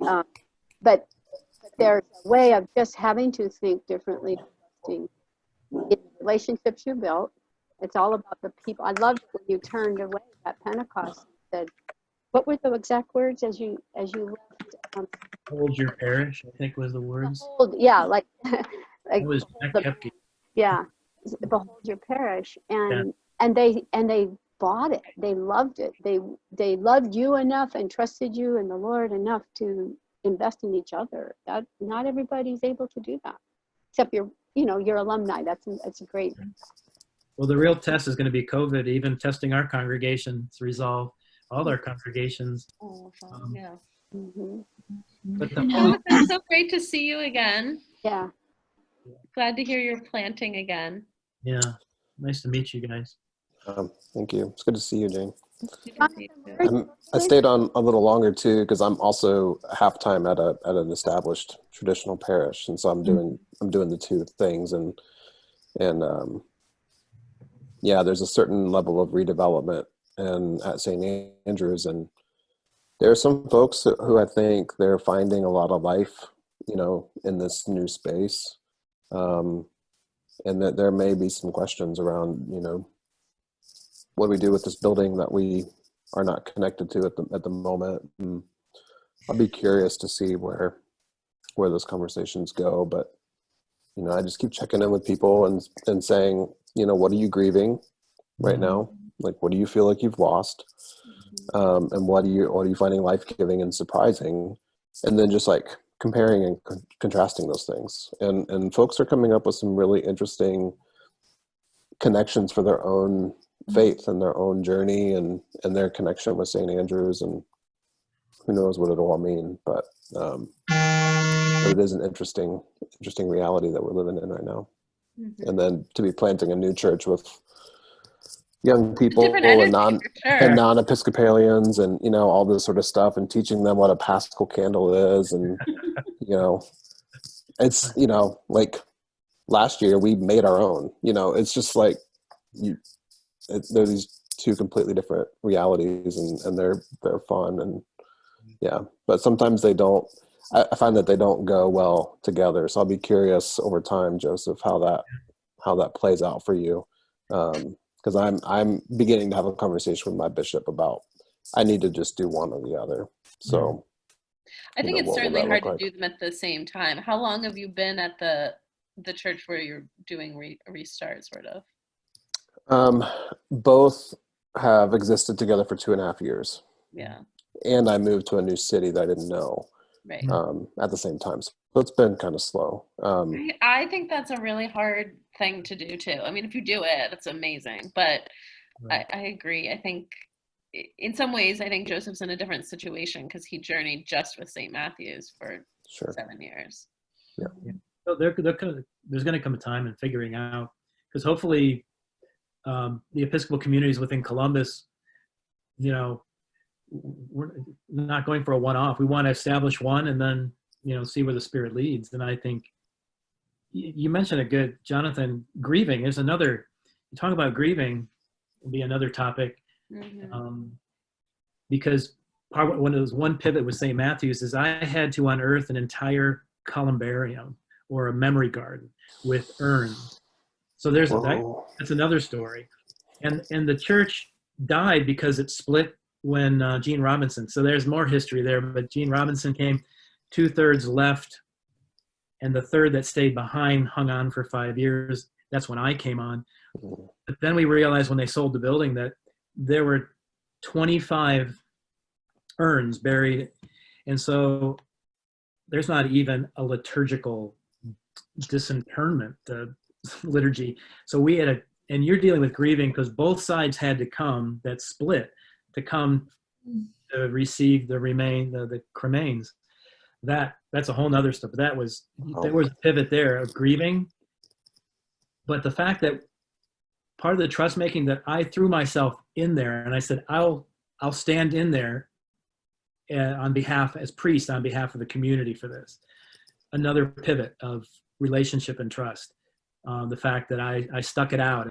there's a way of just having to think differently in the relationships you built. It's all about the people. I loved when you turned away at Pentecost and said, what were the exact words as you left? Hold your parish, I think was the words. Yeah, like It was Jack Kepke. yeah, behold your parish, and they bought it. They loved it. They loved you enough and trusted you and the Lord enough to invest in each other. That not everybody's able to do that, except your alumni. That's a great. Well, the real test is going to be COVID, even testing our congregation's resolve, all our congregations. Yeah. Mm-hmm. But It's so great to see you again. Yeah. Glad to hear you're planting again. yeah, nice to meet you guys. Thank you. It's good to see you, Jane. Jonathan, I stayed on a little longer too because I'm also half-time at an established traditional parish, and so I'm doing the two things, and yeah, there's a certain level of redevelopment and at St. Andrews, and there are some folks who I think they're finding a lot of life, in this new space, and that there may be some questions around, what do we do with this building that we are not connected to at the moment. And I'll be curious to see where those conversations go, but I just keep checking in with people and saying, what are you grieving right now? Like, what do you feel like you've lost? And what are you finding life-giving and surprising? And then just like comparing and contrasting those things. And folks are coming up with some really interesting connections for their own faith and their own journey and their connection with St. Andrews, and who knows what it'll all mean, but it is an interesting reality that we're living in right now. Mm-hmm. And then to be planting a new church with young people Different energy, and non-Episcopalians and all this sort of stuff, and teaching them what a Paschal candle is, and it's like last year we made our own. It's just like they're these two completely different realities, and they're fun, and yeah, but sometimes they don't. I find that they don't go well together. So I'll be curious over time, Joseph, how that plays out for you, because I'm beginning to have a conversation with my bishop about I need to just do one or the other. So I think it's certainly hard to like? do them at the same time. How long have you been at the church where you're doing Restart, sort of? Both have existed together for 2.5 years. Yeah. And I moved to a new city that I didn't know. Right. At the same time. So it's been kind of slow. I think that's a really hard thing to do too. I mean, if you do it, it's amazing. But Right. I agree. I think in some ways, I think Joseph's in a different situation because he journeyed just with St. Matthew's for 7 years. Yeah. So there's going to come a time in figuring out, because hopefully the Episcopal communities within Columbus, we're not going for a one-off. We want to establish one and then, see where the Spirit leads. And I think you mentioned a good, Jonathan, grieving is another, you talk about grieving will be another topic. Mm-hmm. Because when it was one pivot with St. Matthew's is I had to unearth an entire columbarium or a memory garden with urns. So that's another story. And the church died because it split when Gene Robinson, so there's more history there, but Gene Robinson came, 2/3 left, and the third that stayed behind hung on for 5 years. That's when I came on. But then we realized when they sold the building that there were 25 urns buried. And so there's not even a liturgical disinterment liturgy. So we had and you're dealing with grieving because both sides had to come, that split, to come to receive the cremains. That's a whole nother stuff. But there was a pivot there of grieving. But the fact that part of the trust making, that I threw myself in there and I said, I'll stand in there on behalf, as priest, on behalf of the community for this. Another pivot of relationship and trust. The fact that I stuck it out